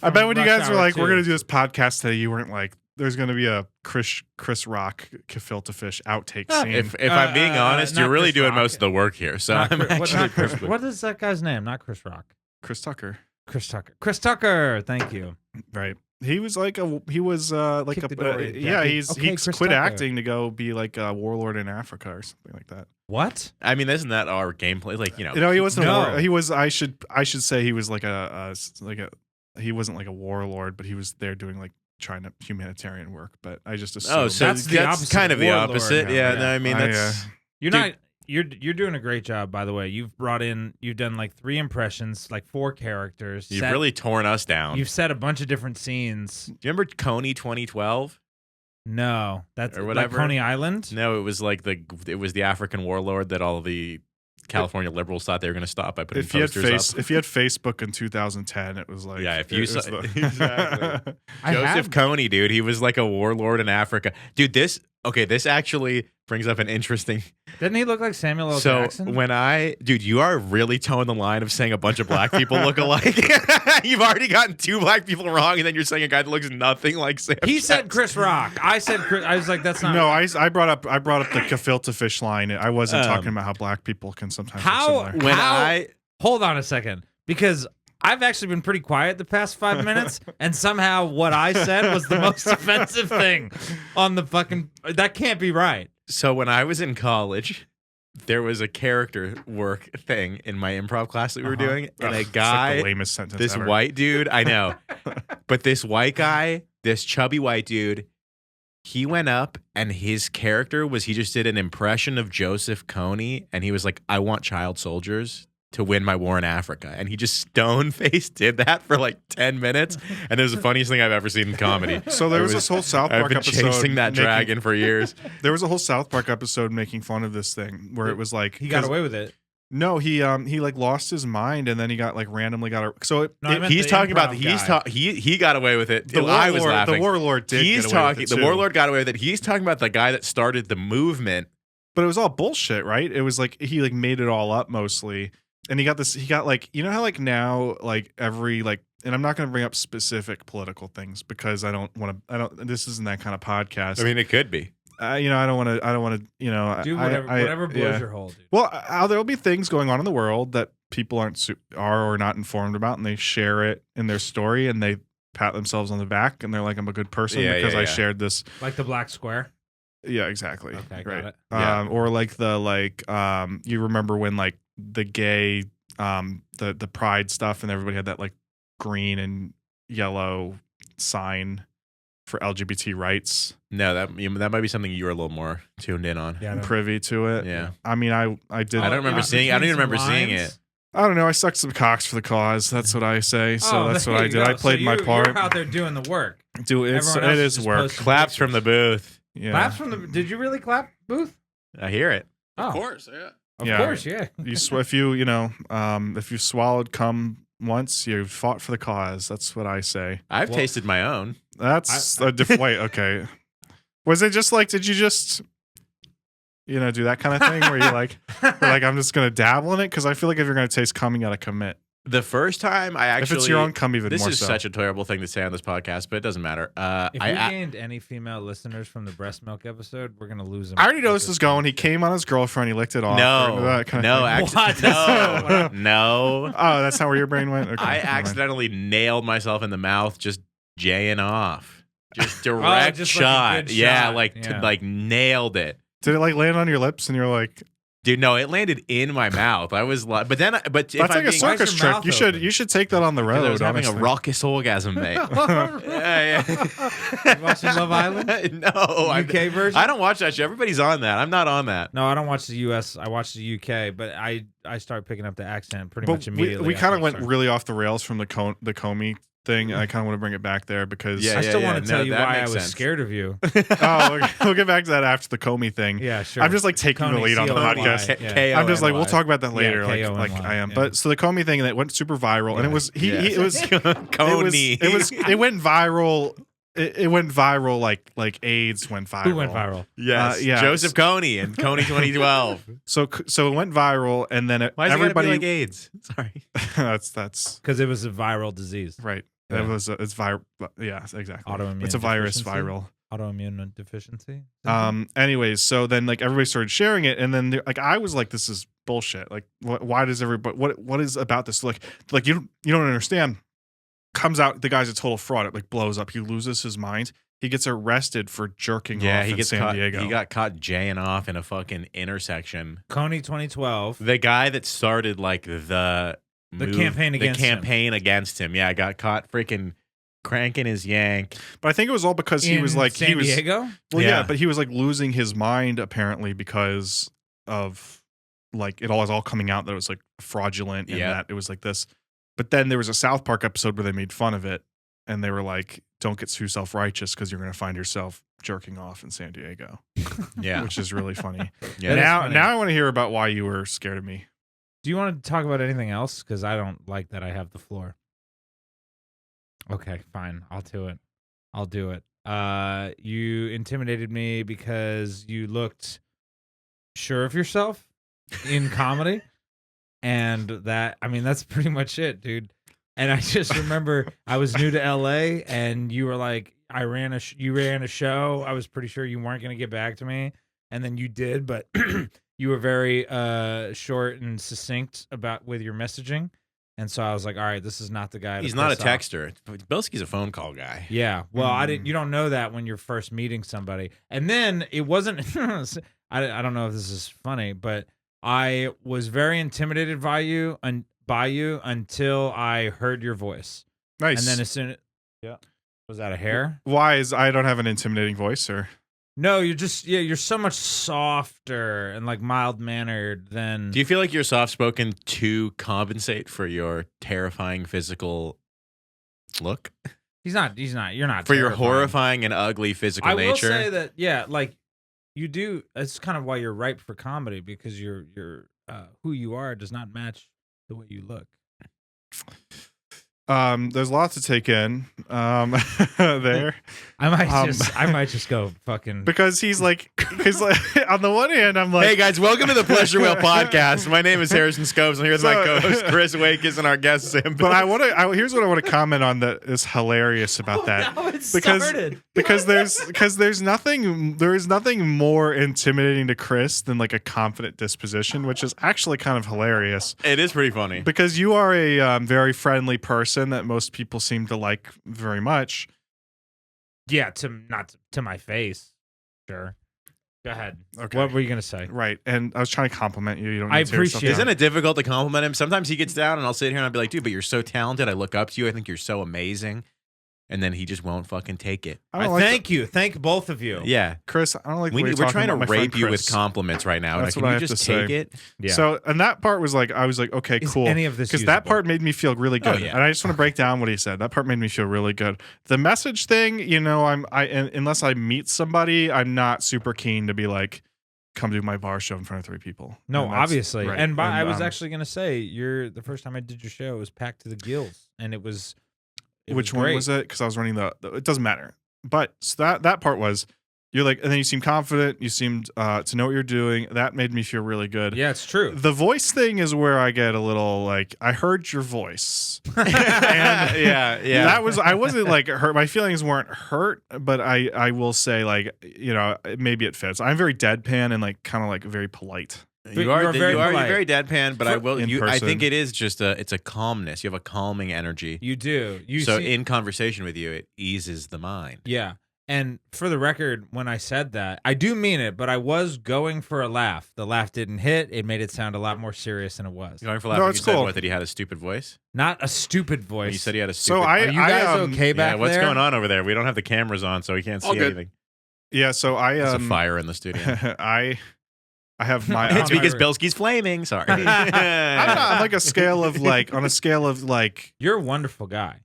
I bet when you Rush guys were Hour like, "We're 2. gonna do this podcast today," you weren't like, "There's gonna be a Chris Rock gefilte fish outtake scene." If I'm being honest, not you're really Chris doing Rock. most of the work here. So Not I'm Chris- actually not Chris- perfect. what is that guy's name? Not Chris Rock. Chris Tucker, Chris Tucker. Chris Tucker. Thank you. right? He was like like Kick a the door in, yeah. Jackie. He's Okay, he Chris quit Tucker. acting to go be like a warlord in Africa or something like that. What? I mean, isn't that our gameplay? Like, He wasn't. No. He was. I should say he was like he wasn't like a warlord, but he was there doing like trying to humanitarian work. But I just assumed. oh, so That's the opposite kind of of the warlord. opposite. Yeah. Yeah, no, I mean that's You're Dude. not. You're doing a great job, by the way. You've done like 3 impressions, like 4 characters. you've really torn us down. You've set a bunch of different scenes. Do you remember Coney 2012? No, that's Or like whatever. Coney Island. No, it was like the African warlord that all the California liberals thought they were going to stop by putting if you had posters up. if you had Facebook in 2010, it was like Yeah, if you it was saw- the- Exactly. I Joseph have- Coney, dude, he was like a warlord in Africa. Dude, this actually brings up an interesting. Didn't he look like Samuel L. So Jackson? dude, you are really towing the line of saying a bunch of black people look alike. You've already gotten 2 black people wrong, and then you're saying a guy that looks nothing like Sam. He said Jackson. Chris Rock. I said Chris. I was like, that's not. No, I brought up the gefilte fish line. I wasn't talking about how black people can sometimes How- look similar. When Hold on a second, because I've actually been pretty quiet the past 5 minutes, and somehow what I said was the most offensive thing on the fucking. That can't be right. So when I was in college, there was a character work thing in my improv class that we were doing, and a Ugh, guy, it's like the lamest sentence this ever. white dude, I know, but this white guy, this chubby white dude, he went up and his character was he just did an impression of Joseph Coney, and he was like, "I want child soldiers to win my war in Africa," and he just stone-faced did that for like 10 minutes, and it was the funniest thing I've ever seen in comedy. So there was this whole South I've Park been episode chasing that making- dragon for years. There was a whole South Park episode making fun of this thing where it was like He got 'cause away with it. No, he like lost his mind and then he got like randomly got a so No, I meant He's the talking about improv guy. he got away with it. the I was warlord, laughing. the warlord did He's get away talking. with The it too. warlord got away with it. He's talking about the guy that started the movement. But it was all bullshit, right? It was like he like made it all up mostly. And he got like, you know how like now like every like, and I'm not going to bring up specific political things because this isn't that kind of podcast. I mean, it could be. You know, I don't want to, you know, Do whatever blows your hole, dude. Well, there'll be things going on in the world that people are or not informed about, and they share it in their story, and they pat themselves on the back, and they're like, "I'm a good person because I shared this." Like the black square. Yeah, exactly. Okay, right. got it. Yeah. Or like you remember when like the gay, the pride stuff, and everybody had that like green and yellow sign for LGBT rights. No, that might be something you were a little more tuned in on. Yeah, I don't- Privy to it. Yeah. I mean, I did. I don't remember seeing. I don't even remember seeing it. I don't know. I sucked some cocks for the cause. That's what I say. So that's there what I you did. go. I played my part. You're out there doing the work. It Everyone else is just work. posting Claps from the booth. Yeah. Claps from the. Did you really clap, Booth? I hear it. Oh, Of course, yeah. of Yeah. course, yeah. If you swallowed cum once, you fought for the cause. That's what I say. I've Well- tasted my own. That's a different way. Okay. Was it just like, did you just, do that kind of thing where you're like, I'm just going to dabble in it? Because I feel like if you're going to taste cum, you got to commit. The first time I actually, If it's your own cum, even this more is so. such a terrible thing to say on this podcast, but it doesn't matter. If we gained any female listeners from the breast milk episode, we're gonna lose them. I already know this is going. He came on his girlfriend. He licked it off. or that kind of thing. What? No, no. Oh, that's not where your brain went? Okay, I never mind. accidentally nailed myself in the mouth just jaying off. Just direct just like a shot. good Yeah, shot. like Yeah. like nailed it. Did it like land on your lips and you're like, Dude, no, it landed in my mouth. I was like, but if that's I'm like a being, circus your trick. mouth You open? should take that on the 'cause road. I was having a honestly. raucous orgasm, mate. Yeah, You watching Love Island? No, UK version? I don't watch that shit. Everybody's on that. I'm not on that. No, I don't watch the US. I watch the UK, but I start picking up the accent pretty much But immediately. we kind after of it went starts. really off the rails from the Comey thing. I kind of want to bring it back there because Yeah, I still want yeah. to tell No, you that why I makes was sense. scared of you. we'll get back to that after the Comey thing. Yeah, sure. I'm just like taking the Coney, lead on the C-O-N-Y. podcast. Yeah. I'm just like, we'll K-O-N-Y. talk about that later. Yeah, like K-O-N-Y, I am. yeah. But so the Comey thing, and it went super viral, and it was it was Coney. it went viral. It went viral like AIDS went viral. Who went viral? Yes, yeah. Joseph Coney and Coney 2012. So it went viral, and then Why is everybody it gotta be like AIDS? Sorry. that's Because it was a viral disease. right. Yeah. It's viral. Yeah, exactly. Autoimmune It's a virus deficiency? viral. Autoimmune deficiency. Anyways, so then like everybody started sharing it, and then like I was like, this is bullshit. Like, why does everybody? What is about this? Like you don't understand. Comes out, the guy's a total fraud. It like blows up. He loses his mind. He gets arrested for jerking Yeah, off he in gets San caught. Diego. He got caught jaying off in a fucking intersection. Coney 2012. The guy that started like the campaign against him. against him. Yeah, got caught freaking cranking his yank. But I think it was all because he In was like San he was Diego. well, yeah, Yeah. but he was like losing his mind apparently because of like it was all coming out that it was like fraudulent and Yeah. that it was like this. But then there was a South Park episode where they made fun of it, and they were like, "Don't get too self righteous because you're going to find yourself jerking off in San Diego," Yeah, which is really funny. yeah. That is now funny. I want to hear about why you were scared of me. Do you want to talk about anything else? Because I don't like that I have the floor. Okay, fine. I'll do it. You intimidated me because you looked sure of yourself in comedy. And that's pretty much it, dude. And I just remember I was new to LA and you were like, you ran a show. I was pretty sure you weren't going to get back to me. And then you did, but you were very short and succinct with your messaging. And so I was like, all right, this is not the guy. to He's not a piss off. texter. Bilsky's a phone call guy. Yeah. Well, you don't know that when you're first meeting somebody. And then it wasn't, I don't know if this is funny, but I was very intimidated by you until I heard your voice. Nice. And then as soon was that a hair? Why is I don't have an intimidating voice or No, you're so much softer and like mild mannered than Do you feel like you're soft spoken to compensate for your terrifying physical look? He's not you're not For your terrifying. horrifying and ugly physical I will nature? say that like you do. It's kind of why you're ripe for comedy because you're who you are does not match the way you look. There's lots to take in. There. I might just go fucking. Because he's like, on the one hand, I'm like, Hey guys, welcome to the Pleasure Wheel podcast. My name is Harrison Scopes. I'm here with my co-host Chris Wakis and our guest Sam. But here's what I want to comment on that is hilarious about that. Now it started. Because there is nothing more intimidating to Chris than like a confident disposition, which is actually kind of hilarious. It is pretty funny. Because you are a very friendly person that most people seem to like very much. Yeah, not to my face. Sure. Go ahead. Okay. What were you gonna say? Right. And I was trying to compliment you. You don't. I Need to tear yourself appreciate down. Isn't it difficult to compliment him? Sometimes he gets down and I'll sit here and I'll be like, dude, but you're so talented. I look up to you. I think you're so amazing. And then he just won't fucking take it. I don't like Thank you. Thank both of you. Yeah. Chris, I don't like. the way We're you're trying talking to about my friend rape you with Chris. compliments right now. That's Can what I you have just to say. take it? Yeah. So, and that part was like, I was like, okay, Is cool. any of this Because that usable? part made me feel really good, yeah. and I just want to break down what he said. That part made me feel really good. The message thing, unless I meet somebody, I'm not super keen to be like, come do my bar show in front of 3 people. No, And that's- obviously. right. And I was um, actually gonna say, the first time I did your show, it was packed to the gills, and it was. which one great. was it? Because I was running the. It doesn't matter. But so that part was, you're like, and then you seemed confident. You seemed to know what you're doing. That made me feel really good. Yeah, it's true. The voice thing is where I get a little like, I heard your voice. Yeah. That was, I wasn't like hurt. My feelings weren't hurt, but I will say, like, maybe it fits. I'm very deadpan and like kind of like very polite. You're very polite. very deadpan, but I think person. it is just it's a calmness. You have a calming energy. You do. So in conversation with you, it eases the mind. Yeah. And for the record, when I said that, I do mean it, but I was going for a laugh. The laugh didn't hit. It made it sound a lot more serious than it was. You're going for laughing. it's You said cool. what, that he had a stupid voice? Not a stupid voice. You said he had a So stupid Are you guys okay back Yeah, what's there? going on over there? We don't have the cameras on, so we can't see All good. anything. Yeah. So There's a fire in the studio. I have my. It's because my- Bilsky's flaming. Sorry. I'm like a scale of like, on a scale of like, You're a wonderful guy.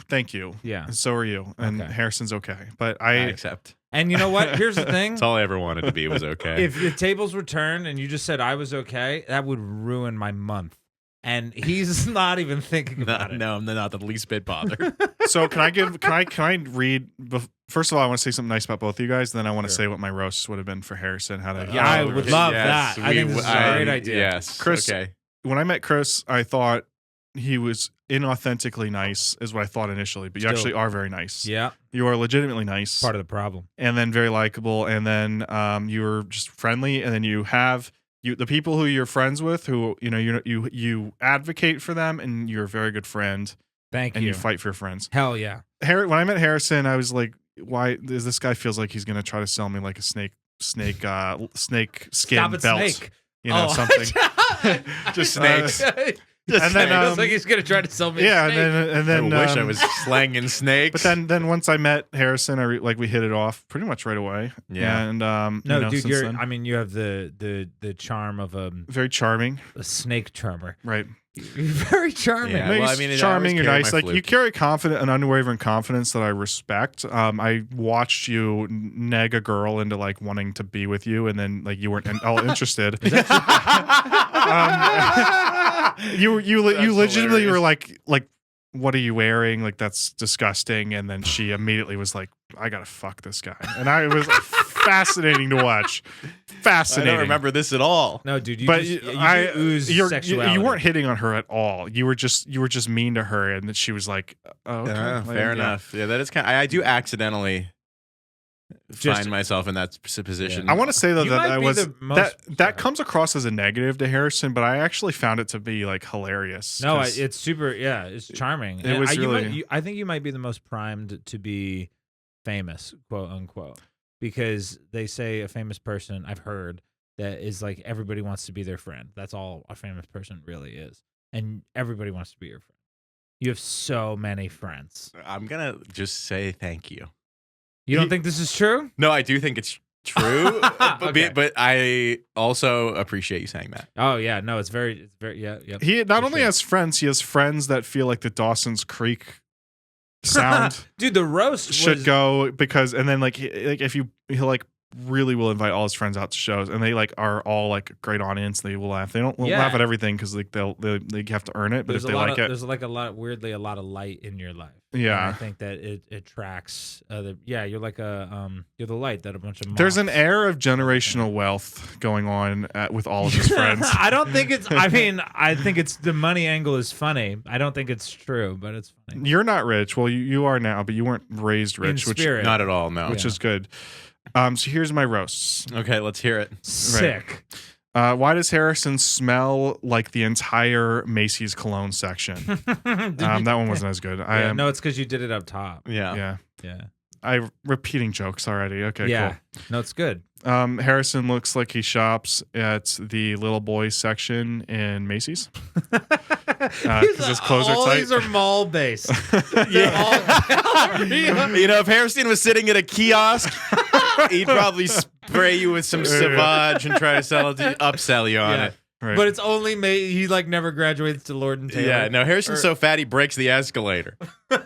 thank you. Yeah. And so are you. And Okay. Harrison's okay. But I I accept. And you know what? Here's the thing. That's all I ever wanted to be was okay. If the tables were turned and you just said I was okay, that would ruin my month. And he's not even thinking about it. No, I'm not the least bit bothered. so can I read first of all, I want to say something nice about both of you guys, then I want to Sure. say what my roast would have been for Harrison. How to Yeah, I would love that. I think this is a great idea. Yes. Chris, okay. when I met Chris, I thought he was inauthentically nice, is what I thought initially, but you Still. actually are very nice. Yeah. You are legitimately nice. Part of the problem. And then very likable, and then you were just friendly, and then you have the people who you're friends with, who you advocate for them, and you're a very good friend, Thank and you. you fight for your friends. Hell yeah. When I met Harrison, I was like, why does this guy feels like he's gonna try to sell me like a snake skin Stop it, belt? snake. Something. Just snakes. And then, it looks like he's gonna try to sell me. Yeah, a snake. and then I wish I was slanging snakes. But then once I met Harrison, we hit it off pretty much right away. Yeah. And No, dude, since then, you have the charm of a very charming, snake charmer. right? You're very charming. Yeah. No, well, you're I mean, I charming. always You're carry nice. my Like you flute. carry an unwavering confidence that I respect. I watched you nag a girl into like wanting to be with you, and then like you weren't all interested. You legitimately were like, what are you wearing? Like that's disgusting. And then she immediately was like, I gotta fuck this guy, and it was fascinating to watch. I Fascinating. don't remember this at all. No, dude, you But just, you do ooze sexuality. you weren't hitting on her at all. You were just mean to her, and then she was like, oh, okay. Like, Fair yeah. enough. Yeah, that is kind. I do accidentally Just- find myself in that position. I want to say though You that might I be was the most- that comes across as a negative to Harrison, but I actually found it to be like hilarious. No, 'cause it's super. Yeah, it's charming. It And was you really- I think you might be the most primed to be famous, quote unquote, because they say a famous person, I've heard, that is like everybody wants to be their friend. That's all a famous person really is, and everybody wants to be your friend. You have so many friends. I'm gonna just say thank you. You don't think this is true? No, I do think it's true, Okay. but I also appreciate you saying that. Oh yeah, no, it's very yeah. he not for only sure. has friends, he has friends that feel like the Dawson's Creek sound Dude, the roast should was, go because, and then like if he'll like really will invite all his friends out to shows, and they like are all like a great audience. They will laugh. They don't laugh at everything because like they have to earn it. But if they like it, there's like a lot of light in your life. Yeah, and I think that it attracts other. Yeah, you're like you're the light that a bunch of. There's an moths- air of generational wealth going on with all of his friends. I don't think it's. I mean, I think it's the money angle is funny. I don't think it's true, but it's funny. You're not rich. Well, you are now, but you weren't raised rich, In spirit. Not at all. No. which is good. So here's my roasts. Okay, let's hear it. Sick. Why does Harrison smell like the entire Macy's cologne section? That one wasn't as good. No, it's because you did it up top. Yeah. Yeah. I repeating jokes already. Okay, Yeah. No, it's good. cool. Harrison looks like he shops at the little boys section in Macy's. Because his clothes are all tight. these are mall based. If Harrison was sitting at a kiosk, he'd probably spray you with some Savage and try to upsell you on it. Right. But it's only he like never graduates to Lord and Taylor. Yeah, no, Harrison's so fat he breaks the escalator. All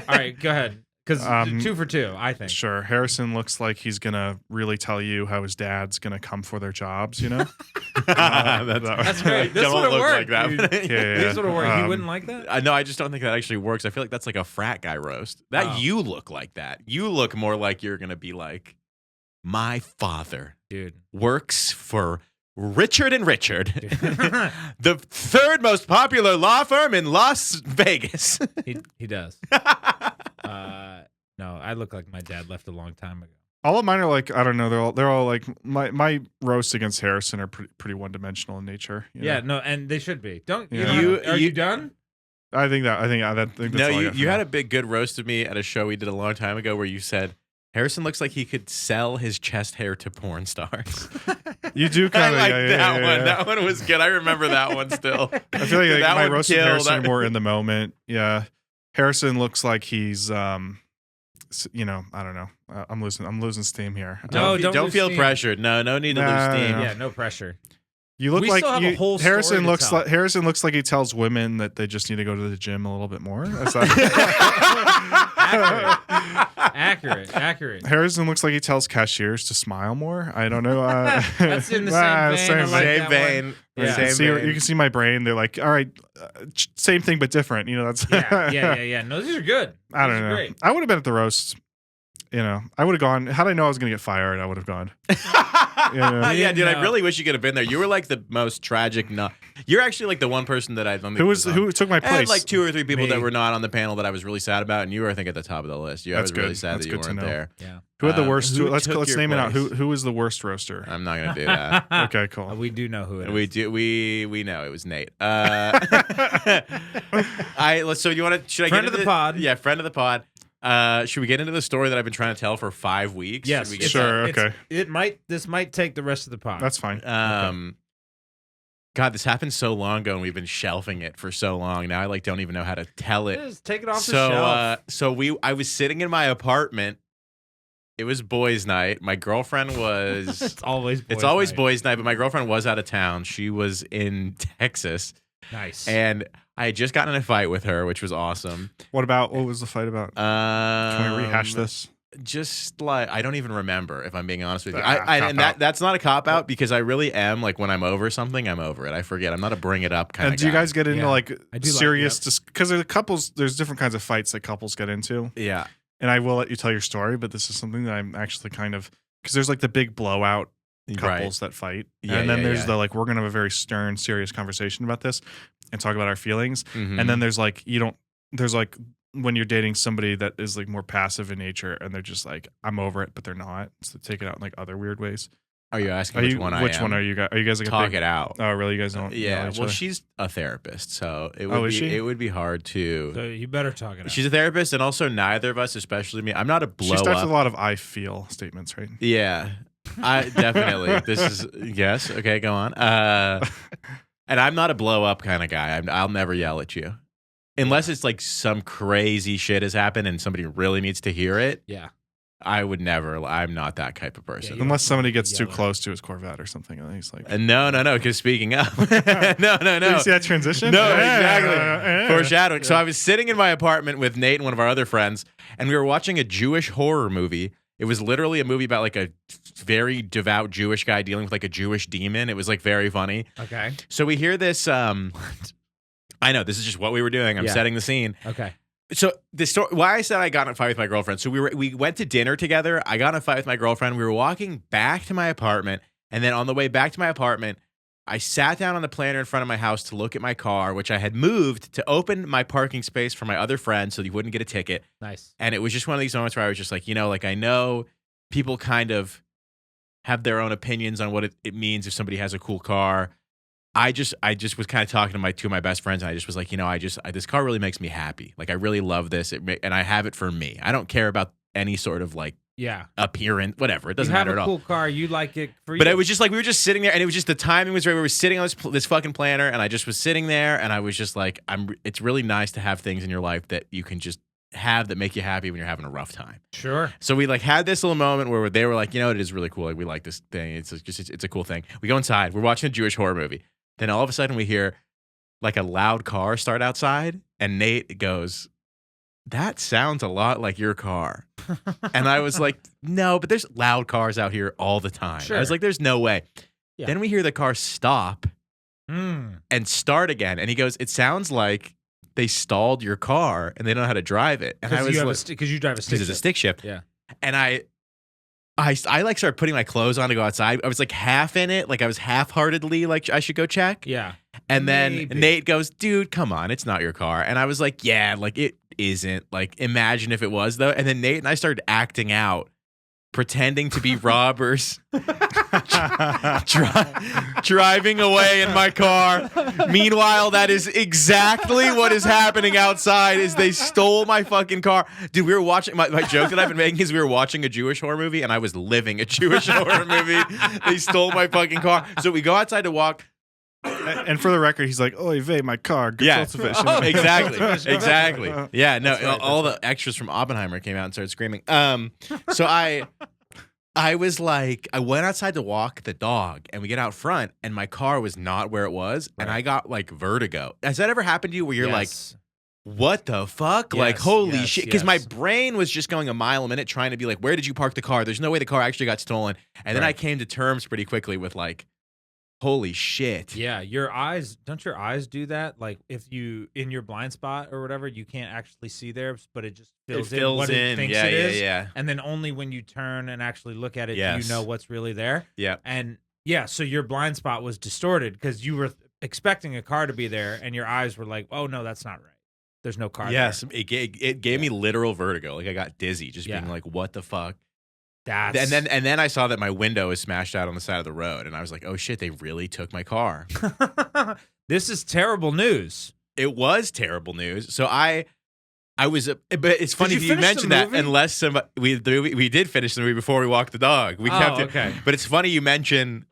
right, go ahead. Because 2 for 2, I think. Sure. Harrison looks like he's going to really tell you how his dad's going to come for their jobs, you know? That's great. This Don't would have look worked. like that. dude. Yeah. This would have worked. He wouldn't like that? No, I just don't think that actually works. I feel like that's like a frat guy roast. That you look like that. You look more like you're going to be like, my father Dude. works for Richard and Richard, the third most popular law firm in Las Vegas. He does. No, I look like my dad left a long time ago. All of mine are like, I don't know, they're all like my roasts against Harrison are pretty one-dimensional in nature. You know? Yeah, no, and they should be. Don't Yeah. are you done? I think that's No, all I got you for had now. a big good roast of me at a show we did a long time ago where you said Harrison looks like he could sell his chest hair to porn stars. You do I kind of like yeah, that yeah, one. yeah. That one was good. I remember that one still. I feel like that my one roast of killed. Harrison are more in the moment. Yeah. Harrison looks like he's I don't know. I'm losing steam here. No, Don't lose feel steam. pressured. No need to Nah, lose steam. no. Yeah, no pressure. You look We like still have a whole story Harrison to looks tell. like Harrison looks like he tells women that they just need to go to the gym a little bit more. That's that. Accurate. Harrison looks like he tells cashiers to smile more. I don't know. That's in the same vein. I like Same that vein. one. You Yeah. can Same see, vein. you can see my brain. They're like, all right, same thing but different. You know, that's Yeah. No, these are good. I don't These are know. Great. I would have been at the roast. I would have gone. Had I know I was going to get fired, I would have gone. Yeah, dude, I No. really wish you could have been there. You were like the most tragic. You're actually like the one person that I don't think Who took my I had place? like 2 or 3 people Me. that were not on the panel that I was really sad about, and you were, I think, at the top of the list. I That's was really good. sad That's that you good to weren't know. there. Yeah. Who had the worst? who Let's took your name it out. place? Who was the worst roaster? I'm not gonna do that. Okay, cool. We do know who it is. We do. We know it was Nate. So you want to? Should I Friend get of the into pod. Yeah, friend of the pod. Should we get into the story that I've been trying to tell for 5 weeks? Yes. Should we get Sure. It's- Okay. This might take the rest of the pod. That's fine. God, this happened so long ago, and we've been shelving it for so long. Now I don't even know how to tell it. Just take it off the shelf. I was sitting in my apartment. It was boys' night. My girlfriend was. It's always It's boys' night, but my girlfriend was out of town. She was in Texas, nice. and I had just gotten in a fight with her, which was awesome. What was the fight about? Can we rehash this? Just like I don't even remember, if I'm being honest with you. Cop out. That's not a cop out because I really am like when I'm over something, I'm over it. I forget. I'm not a bring it up kind And of do you guy. guys get into Yeah. like I do like- serious? Because there's different kinds of fights that couples get into, Yeah. and I will let you tell your story. But this is something that I'm actually kind of because there's like the big blowout couples that fight, Yeah, and then yeah, there's yeah. the like we're gonna have a very stern, serious conversation about this and talk about our feelings. Mhm. And then there's like there's like when you're dating somebody that is like more passive in nature and they're just like I'm over it, but they're not. So they take it out in like other weird ways. Are you asking which one I am? Which one are you guys? Are you guys like Talk a big, it out. Oh, really? You guys don't? Yeah. know each Well, other? she's a therapist, so it Oh, would is be she? it would be hard to. So you better talk it out. She's a therapist, and also neither of us, especially me. I'm not a blow She starts up. with a lot of I feel statements, right? Yeah, I definitely. This is yes. Okay, go on. And I'm not a blow up kind of guy. I'll never yell at you, unless it's like some crazy shit has happened and somebody really needs to hear it. Yeah. I would never. I'm not that type of person. you- Unless somebody gets too yell at- close to his Corvette or something, and he's like, No. Because speaking of, no. Did you see that transition? No, Yeah, exactly. yeah. Foreshadowing. So I was sitting in my apartment with Nate and one of our other friends, and we were watching a Jewish horror movie. It was literally a movie about like a very devout Jewish guy dealing with like a Jewish demon. It was like very funny. Okay. So we hear this. I know this is just what we were doing. I'm setting the scene. Okay. So the story, why I said I got in a fight with my girlfriend. So we went to dinner together. I got in a fight with my girlfriend. We were walking back to my apartment, and then on the way back to my apartment, I sat down on the planter in front of my house to look at my car, which I had moved to open my parking space for my other friend so he wouldn't get a ticket. Nice. And it was just one of these moments where I was just like, like I know people kind of have their own opinions on what it means if somebody has a cool car. I just was kind of talking to two of my best friends, and I just was like, this car really makes me happy. Like, I really love this, and I have it for me. I don't care about any sort of like appearance, whatever. It doesn't matter at all. You have a cool car, you like it for you. But it was just like we were just sitting there, and it was just the timing was right. We were sitting on this fucking planner, and I just was sitting there, and I was just like, it's really nice to have things in your life that you can just have that make you happy when you're having a rough time. Sure. So we like had this little moment where they were like, it is really cool. Like, we like this thing. It's a cool thing. We go inside. We're watching a Jewish horror movie. Then all of a sudden we hear like a loud car start outside, and Nate goes, "That sounds a lot like your car." And I was like, "No, but there's loud cars out here all the time." Sure. I was like, "There's no way." Yeah. Then we hear the car stop and start again, and he goes, "It sounds like they stalled your car and they don't know how to drive it." And I was like, because you drive a stick because it's a stick shift. Yeah. And I like started putting my clothes on to go outside. I was like half in it, like I was half-heartedly like I should go check. Yeah. And then Maybe. Nate goes, "Dude, come on, it's not your car." And I was like, "Yeah, like it isn't. Like, imagine if it was though." And then Nate and I started acting out, pretending to be robbers, driving away in my car. Meanwhile, that is exactly what is happening outside. Is they stole my fucking car, dude. We were watching my joke that I've been making is we were watching a Jewish horror movie, and I was living a Jewish horror movie. They stole my fucking car. So we go outside to walk. And for the record, he's like, "Oy vey, my car." Yeah, exactly. Yeah, no, That's right, all the extras from Oppenheimer came out and started screaming. So I was like, I went outside to walk the dog, and we get out front, and my car was not where it was, and I got like vertigo. Has that ever happened to you where you're like, what the fuck? Like, holy shit. Because my brain was just going a mile a minute trying to be like, where did you park the car? There's no way the car actually got stolen. And then I came to terms pretty quickly with like, holy shit. Yeah, don't your eyes do that? Like if you in your blind spot or whatever, you can't actually see there, but it just fills in what it thinks it is. Yeah. And then only when you turn and actually look at it, do you know what's really there. Yeah. And so your blind spot was distorted because you were expecting a car to be there, and your eyes were like, "Oh no, that's not right. There's no car." Yes, there. it gave me literal vertigo. Like I got dizzy just being like, what the fuck? And then I saw that my window was smashed out on the side of the road, and I was like, "Oh shit, they really took my car." This is terrible news. It was terrible news. So I was, but it's funny you mentioned that. Unless somebody, we did finish the movie before we walked the dog. We kept it. Okay. But it's funny you mention.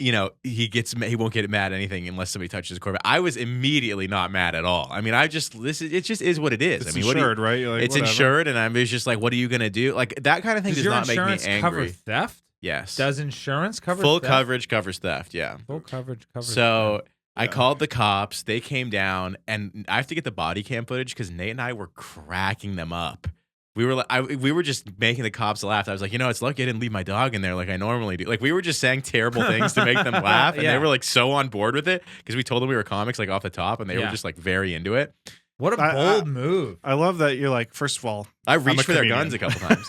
He won't get mad at anything unless somebody touches his Corvette. I was immediately not mad at all. I mean, it just is what it is. It's I mean, insured, right? Like, it's whatever. insured, and I was just like, what are you gonna do? Like that kind of thing does not make me angry. Cover theft? Yes. Does insurance cover full theft? coverage covers theft? Yeah. Full coverage covers. So theft. I called the cops. They came down, and I have to get the body cam footage because Nate and I were cracking them up. We were just making the cops laugh. I was like, it's lucky I didn't leave my dog in there like I normally do. Like we were just saying terrible things to make them laugh, and they were like so on board with it because we told them we were comics like off the top, and they were just like very into it. What a bold move! I love that you're like. First of all, I reached for their guns a couple times.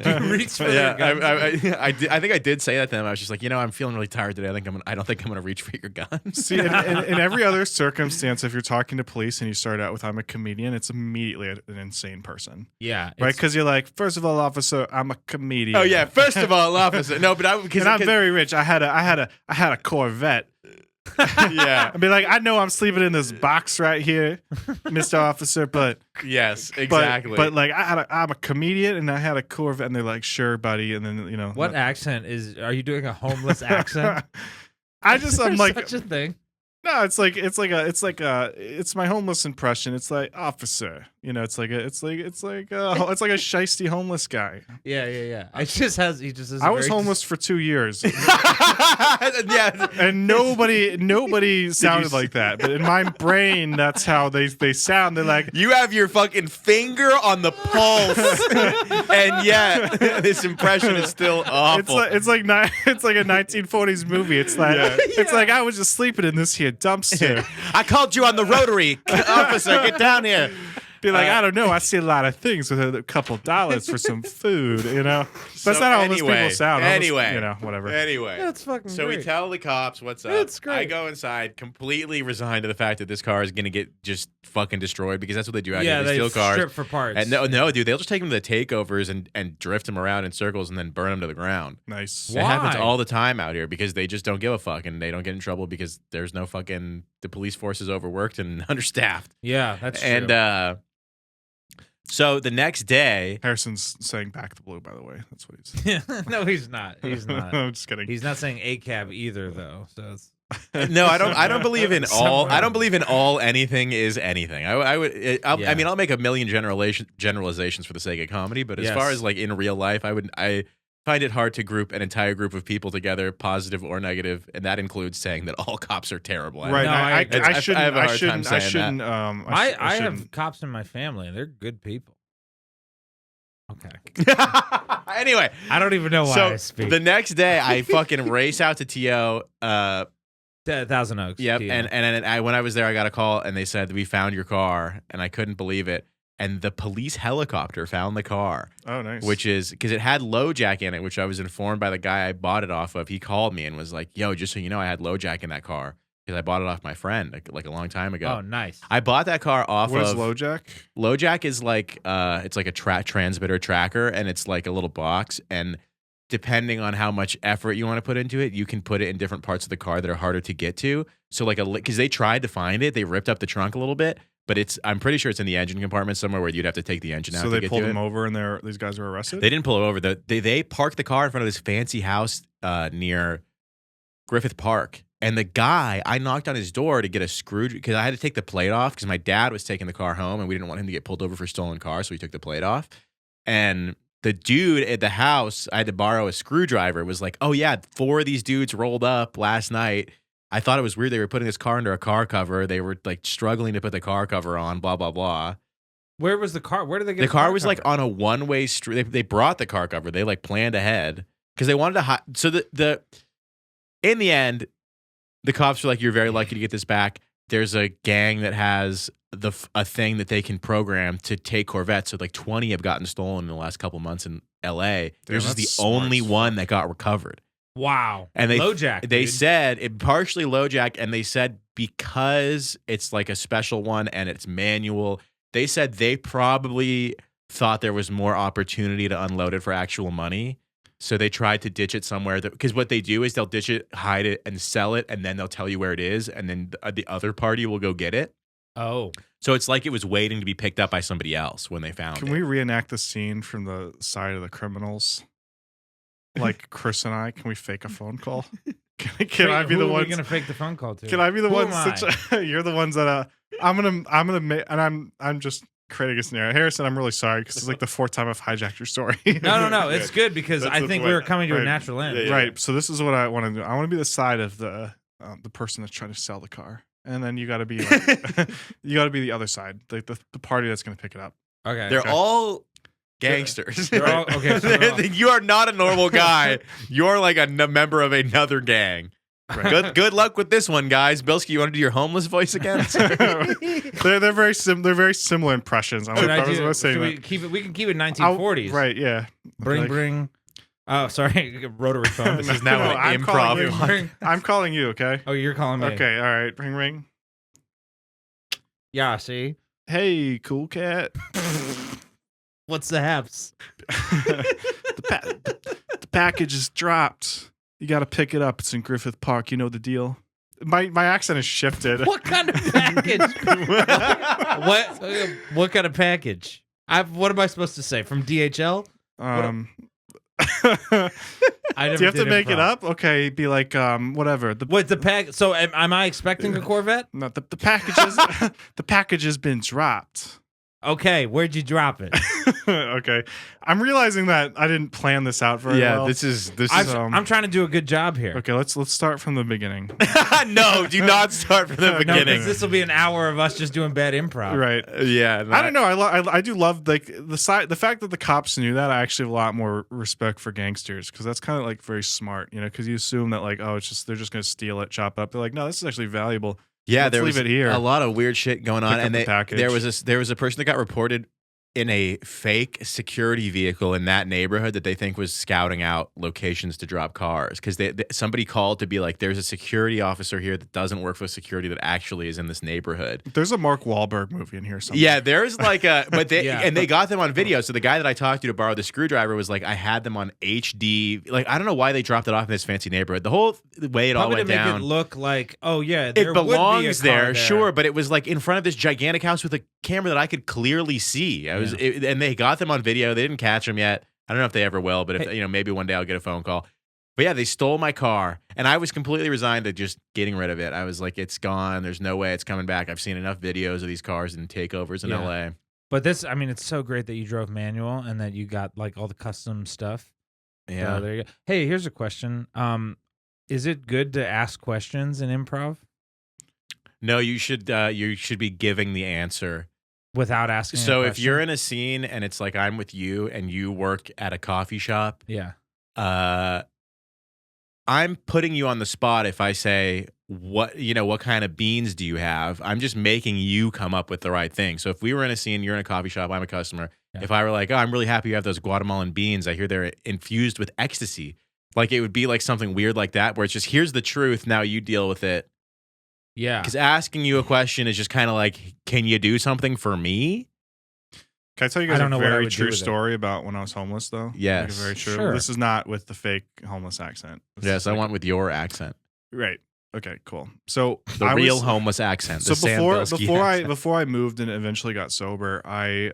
You reached for their guns. I think I did say that to them. I was just like, I'm feeling really tired today. I don't think I'm gonna reach for your guns. See, in every other circumstance, if you're talking to police and you start out with "I'm a comedian," it's immediately an insane person. Yeah, right. Because you're like, first of all, officer, I'm a comedian. Oh yeah, first of all, officer. No, but I'm very rich. I had a Corvette. Yeah, I'd be like, I know I'm sleeping in this box right here, Mr. Officer, but yes, exactly. But like, I'm a comedian and I had a Corvette, and they're like, sure, buddy, and then what accent are you doing? A homeless accent? I'm like such a thing. No, it's my homeless impression. It's like, officer, You know, it's like a shiesty homeless guy. Yeah. He just has. I was homeless for 2 years, Yeah. and nobody sounded like that. But in my brain, that's how they sound. They're like, You have your fucking finger on the pulse, and yet this impression is still awful. it's like a 1940s movie. It's like it's like I was just sleeping in this here dumpster. I called you on the rotary, officer. Get down here. Be like, I don't know. I see a lot of things with a couple dollars for some food, you know. That's not how homeless people sound. Anyway, you know, whatever. Anyway, That's fucking so great. we tell the cops what's up. It's great. I go inside, completely resigned to the fact that this car is gonna get just fucking destroyed because that's what they do out here. They steal cars. strip for parts. And no, dude, they'll just take them to the takeovers and drift them around in circles and then burn them to the ground. Nice. Why? It happens all the time out here because they just don't give a fuck and they don't get in trouble because there's no fucking the police force is overworked and understaffed. Yeah, that's true. And so the next day, Harrison's saying back the blue, by the way. That's what he's no, he's not. He's not. I'm just kidding. He's not saying ACAB either, though. So it's no, I don't believe in all. Somewhere. I don't believe in all. Anything is anything. I mean, I'll make a million generalizations for the sake of comedy, but as Yes. far as like in real life, I find it hard to group an entire group of people together, positive or negative, and that includes saying that all cops are terrible. Right. No, I agree. I shouldn't. I have a I hard time shouldn't. I saying shouldn't. I shouldn't. have cops in my family, and they're good people. Okay. Anyway, I don't even know why I so speak. the next day, I fucking race out to TO. Thousand Oaks. Yep. TO. And when I was there, I got a call and they said, we found your car. And I couldn't believe it. And the police helicopter found the car, Oh, nice. which is because it had LoJack in it, which I was informed by the guy I bought it off of. He called me and was like, yo, just so you know, I had LoJack in that car because I bought it off my friend like a long time ago. Oh, nice. I bought that car off What is of LoJack? LoJack is like it's like a transmitter tracker and it's like a little box and depending on how much effort you want to put into it, you can put it in different parts of the car that are harder to get to. So like because they tried to find it, they ripped up the trunk a little bit, but I'm pretty sure it's in the engine compartment somewhere where you'd have to take the engine out. So to they get pulled to him it. over, and these guys were arrested. They didn't pull it over. They parked the car in front of this fancy house near Griffith Park. And the guy, I knocked on his door to get a screw because I had to take the plate off because my dad was taking the car home and we didn't want him to get pulled over for stolen cars, so we took the plate off. And the dude at the house, I had to borrow a screwdriver. Was like, oh yeah, 4 of these dudes rolled up last night. I thought it was weird. They were putting this car under a car cover. They were like struggling to put the car cover on. Blah blah blah. Where was the car? Where did they get The car was cover? like on a one-way street. They brought the car cover. They like planned ahead because they wanted to. So the in the end, the cops were like, "You're very lucky to get this back." There's a gang that has a thing that they can program to take Corvettes. So like 20 have gotten stolen in the last couple months in L.A. Yours is the that's smart only as one that got recovered. Wow. And they LoJack, they dude. said it partially LoJack, and they said because it's like a special one and it's manual. They said they probably thought there was more opportunity to unload it for actual money. So they tried to ditch it somewhere because what they do is they'll ditch it, hide it, and sell it, and then they'll tell you where it is, and then the other party will go get it. Oh. So it's like it was waiting to be picked up by somebody else when they found Can it. we reenact the scene from the side of the criminals? Like Chris and I, can we fake a phone call? Can I be Who the are one? we gonna fake the phone call to? Can I be the Who ones am that you're the ones that I'm gonna make, and I'm just creating a scenario. Harrison, I'm really sorry because it's like the 4th time I've hijacked your story. No. It's good because That's I the think way- we were coming to a right. natural end. Yeah. Right. So this is what I want to do. I want to be the side of the person that's trying to sell the car, and then you got to be like, you got to be the other side, like the party that's gonna pick it up. Okay. They're all gangsters. They're all- okay, so they're all- You are not a normal guy. You're like a member of another gang. Good luck with this one, guys. Bilsky, you want to do your homeless voice again? they're very similar impressions. I Should I was do? gonna say Should we that. keep it? We can keep it I'll- 1940s. Right? Yeah. Bring. Oh, sorry. Rotary phone. This is now No, an I'm improv. calling you. Bring. I'm calling you. Okay. Oh, you're calling me. Okay. All right. Ring ring. Yeah. See. Hey, cool cat. What's the haps? the package is dropped. You got to pick it up. It's in Griffith Park. You know the deal. My accent has shifted. What kind of package? What kind of package? What am I supposed to say? From DHL? I never Do you have to did make it improv. up? Okay, be like whatever. What's the pack? So am I expecting a Corvette? No, the package is the package has been dropped. Okay, where'd you drop it? Okay, I'm realizing that I didn't plan this out very well. this is I'm trying to do a good job here. Okay, let's start from the beginning. no, do not start from the No, beginning. This will be an hour of us just doing bad improv. Right. Yeah, I don't know. I do love like the fact that the cops knew that. I actually have a lot more respect for gangsters because that's kind of like very smart, because you assume that like, oh, they're just gonna steal it, chop it up. They're like, no, this is actually valuable. Yeah, Let's there leave was it here. a lot of weird shit going on, Pick up and the package. there was a person that got reported in a fake security vehicle in that neighborhood that they think was scouting out locations to drop cars because somebody called to be like, there's a security officer here that doesn't work for security that actually is in this neighborhood. There's a Mark Wahlberg movie in here somewhere. Yeah, there's like a, but they Yeah. and they got them on video. So the guy that I talked to borrow the screwdriver was like, I had them on HD. Like, I don't know why they dropped it off in this fancy neighborhood. The whole way it all Probably went to make down. it look like, oh yeah, there It would be a belongs car there, sure, but it was like in front of this gigantic house with a camera that I could clearly see. And they got them on video. They didn't catch them yet. I don't know if they ever will, but if maybe one day I'll get a phone call. But yeah, they stole my car, and I was completely resigned to just getting rid of it. I was like, it's gone. There's no way it's coming back. I've seen enough videos of these cars and takeovers in Yeah. LA. But it's so great that you drove manual and that you got like all the custom stuff. Yeah. So there you go. Hey, here's a question. Is it good to ask questions in improv No, you should be giving the answer. without asking? So a if you're question? in a scene and it's like I'm with you and you work at a coffee shop, yeah, I'm putting you on the spot if I say what kind of beans do you have? I'm just making you come up with the right thing. So if we were in a scene, you're in a coffee shop, I'm a customer. Yeah. If I were like, oh, I'm really happy you have those Guatemalan beans. I hear they're infused with ecstasy. Like it would be like something weird like that where it's just here's the truth. Now you deal with it. yeah. Because asking you a question is just kind of like, can you do something for me? Can I tell you I guys don't a know what I very would do true with it. story about when I was homeless, though? Yes. Like, very true. Sure. This is not with the fake homeless accent. This Yes, is I like- want with your accent. Right. Okay, cool. So The I real was, homeless accent. So The Sam Bilsky before accent. I moved and eventually got sober, I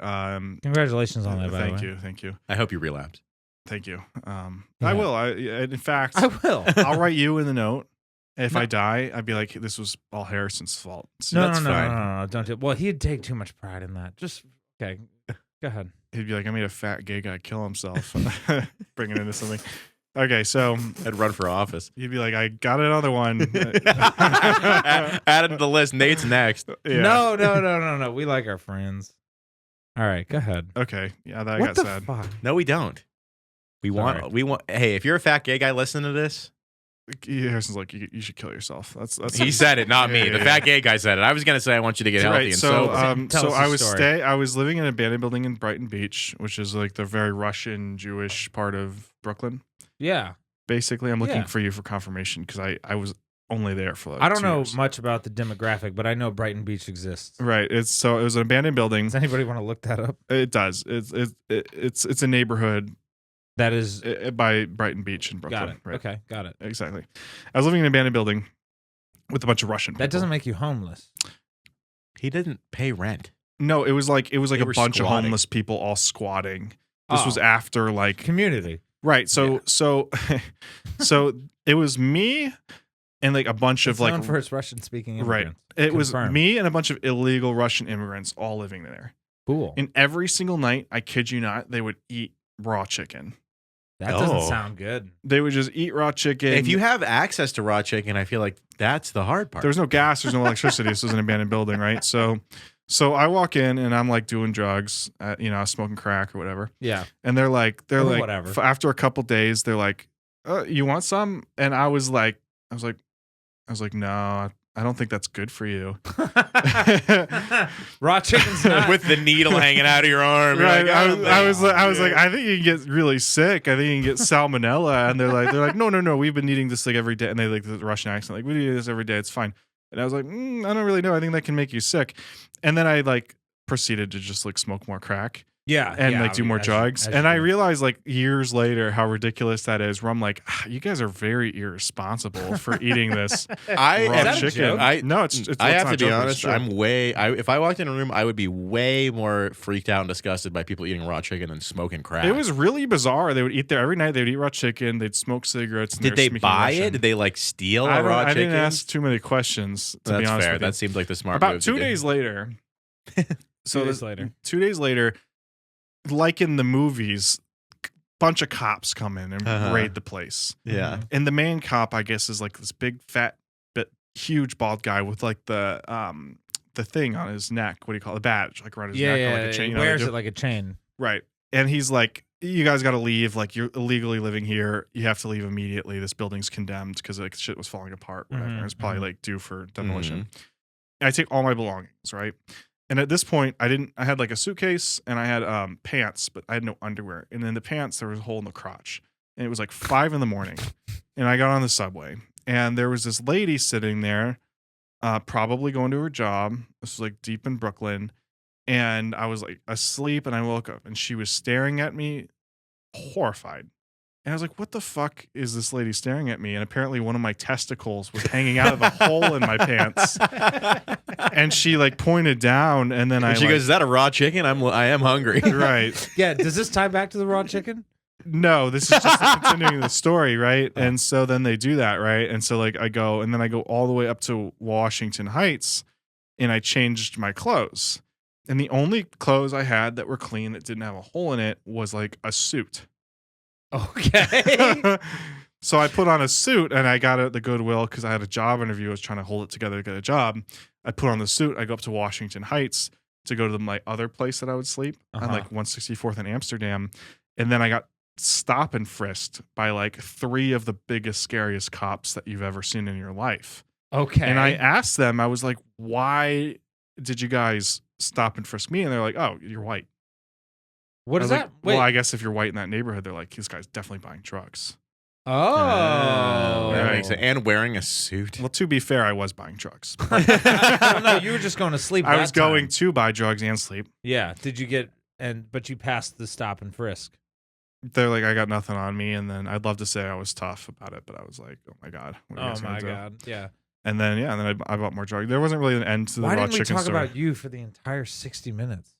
Congratulations on that. By thank the way. you, thank you, I hope you relapse. thank you. Yeah. I will. In fact, I will. I'll write you in the note. If No. I die, I'd be like, this was all Harrison's fault. So No, that's no, fine. no, don't do it. Well, he'd take too much pride in that. Just okay. Go ahead. He'd be like, I made a fat gay guy kill himself. Bring it into something. Okay, so I'd run for office. he'd be like, I got another one. Add it to the list. Nate's next. Yeah. No. We like our friends. All right, go ahead. Okay. Yeah, that what got the sad. fuck? No, we don't. We Sorry. want. Hey, if you're a fat gay guy listening to this, Harrison's like, you should kill yourself. That's he said it, not me. Yeah, The yeah, fat yeah. gay guy said it. I was gonna say I want you to get healthy Right. and So, sober. Tell so us the story. I was living in an abandoned building in Brighton Beach, which is like the very Russian Jewish part of Brooklyn. Yeah. Basically, I'm looking Yeah. for you for confirmation because I was only there for like I don't 2 know years. much about the demographic, but I know Brighton Beach exists. Right. It was an abandoned building. Does anybody want to look that up? It does. It's a neighborhood That is. by Brighton Beach in Brooklyn. Got it. Right. Okay, got it. Exactly. I was living in an abandoned building with a bunch of Russian people. That doesn't make you homeless. He didn't pay rent. No, it was like They a were bunch squatting. of homeless people all squatting. This Oh. was after like Community. right. So so it was me and like a bunch It's of like known for its Russian speaking right. immigrants. It was Confirmed. me and a bunch of illegal Russian immigrants all living there. Cool. And every single night, I kid you not, they would eat raw chicken. That doesn't Oh. sound good. They would just eat raw chicken. If you have access to raw chicken, I feel like that's the hard part. There's no gas, there's no electricity. This is an abandoned building, right? So I walk in and I'm like doing drugs, smoking crack or whatever. Yeah. And they're like, Whatever. After a couple days, they're like, "You want some?" And I was like, "No, I don't think that's good for you." Raw chicken's not. with the needle hanging out of your arm. You're Right. like, I was like, I think you can get really sick. I think you can get salmonella. And they're like, no, we've been eating this like every day. And they like the Russian accent, like, we do this every day. It's fine. And I was like, I don't really know. I think that can make you sick. And then I like proceeded to just like smoke more crack yeah. and yeah, like do more as you- drugs. as And you I do. realized like years later how ridiculous that is. Where I'm like, you guys are very irresponsible for eating this I raw am that a chicken. joke? No, it's I it's have not to a be joke, but honest. it's true. If I walked in a room, I would be way more freaked out and disgusted by people eating raw chicken than smoking crack. It was really bizarre. They would eat there every night. They would eat raw chicken. They'd smoke cigarettes. And Did were they speaking buy Russian. it? Did they like steal I a raw I chicken? didn't ask too many questions. To That's be honest fair. with you. That seems like the smart About move to 2 do. days later. So 2 days later. 2 days later, like in the movies, bunch of cops come in and raid the place. Yeah. And the main cop, I guess, is like this big, fat, but huge, bald guy with like the thing on his neck. What do you call it? The badge, like around his neck, or like a chain. He You know, wears it like a chain. right. And he's like, "You guys got to leave. Like, you're illegally living here. You have to leave immediately. This building's condemned because like shit was falling apart. Whatever. It's probably like due for demolition." And I take all my belongings, right? And at this point, I had like a suitcase and I had pants, but I had no underwear. And in the pants, there was a hole in the crotch. And it was like 5 a.m. And I got on the subway. And there was this lady sitting there, probably going to her job. This was like deep in Brooklyn. And I was like asleep and I woke up and she was staring at me, horrified. And I was like, what the fuck is this lady staring at me? And apparently one of my testicles was hanging out of a hole in my pants. And she like pointed down and then She goes, "Is that a raw chicken? I am hungry." Right. Yeah. Does this tie back to the raw chicken? No, this is just continuing the story, right? And so then they do that, right? And so like I go all the way up to Washington Heights and I changed my clothes. And the only clothes I had that were clean that didn't have a hole in it was like a suit. Okay. So I put on a suit and I got it at the Goodwill because I had a job interview. I was trying to hold it together to get a job. I put on the suit. I go up to Washington Heights to go to my other place that I would sleep on like 164th in Amsterdam. And then I got stop and frisked by like 3 of the biggest, scariest cops that you've ever seen in your life. Okay. And I asked them, I was like, why did you guys stop and frisk me? And they're like, oh, you're white. What I is was that? like, Wait. well, I guess if you're white in that neighborhood, they're like, this guy's definitely buying drugs. Oh. That Right. makes sense. And wearing a suit. Well, to be fair, I was buying drugs. Oh, no, you were just going to sleep. I that was going time. to buy drugs and sleep. Yeah. Did you get but you passed the stop and frisk? They're like, I got nothing on me. And then I'd love to say I was tough about it, but I was like, oh my God. What are you Oh guys gonna my do? God. Yeah. And then, yeah, and then I bought more drugs. There wasn't really an end to the Why raw didn't we chicken talk story. about you for the entire 60 minutes?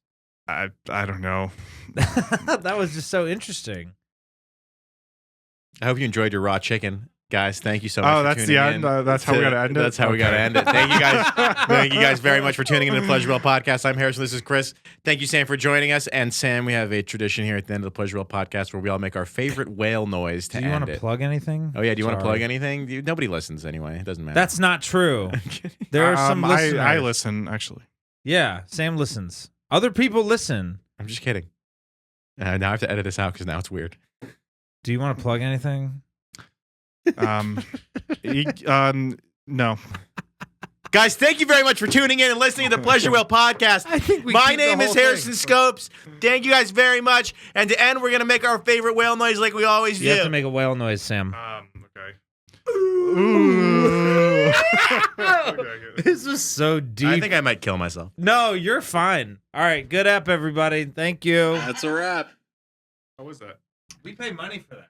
I don't know. That was just so interesting. I hope you enjoyed your raw chicken. Guys, thank you so much Oh, for that's tuning the in. end? That's how we gotta end it? That's how we Okay. gotta end it. Thank you guys. Thank you guys very much for tuning in to the Pleasurable Podcast. I'm Harrison. This is Chris. Thank you, Sam, for joining us. And Sam, we have a tradition here at the end of the Pleasurable Podcast where we all make our favorite whale noise to Do you end want to it. plug anything? Oh yeah, do you want to Sorry. plug anything? Nobody listens anyway. It doesn't matter. That's not true. There are some listeners. I listen, actually. Yeah, Sam listens. Other people listen. I'm just kidding. Now I have to edit this out because now it's weird. Do you want to plug anything? No. Guys, thank you very much for tuning in and listening to the Pleasure Whale Podcast. I think we My keep the name is whole Harrison thing. Scopes. Thank you guys very much. And to end, we're going to make our favorite whale noise like we always You have do. to make a whale noise, Sam. Okay. Ooh. This was so deep. I think I might kill myself. No, you're fine. All right, good app, everybody. Thank you. That's a wrap. How was that? We pay money for that.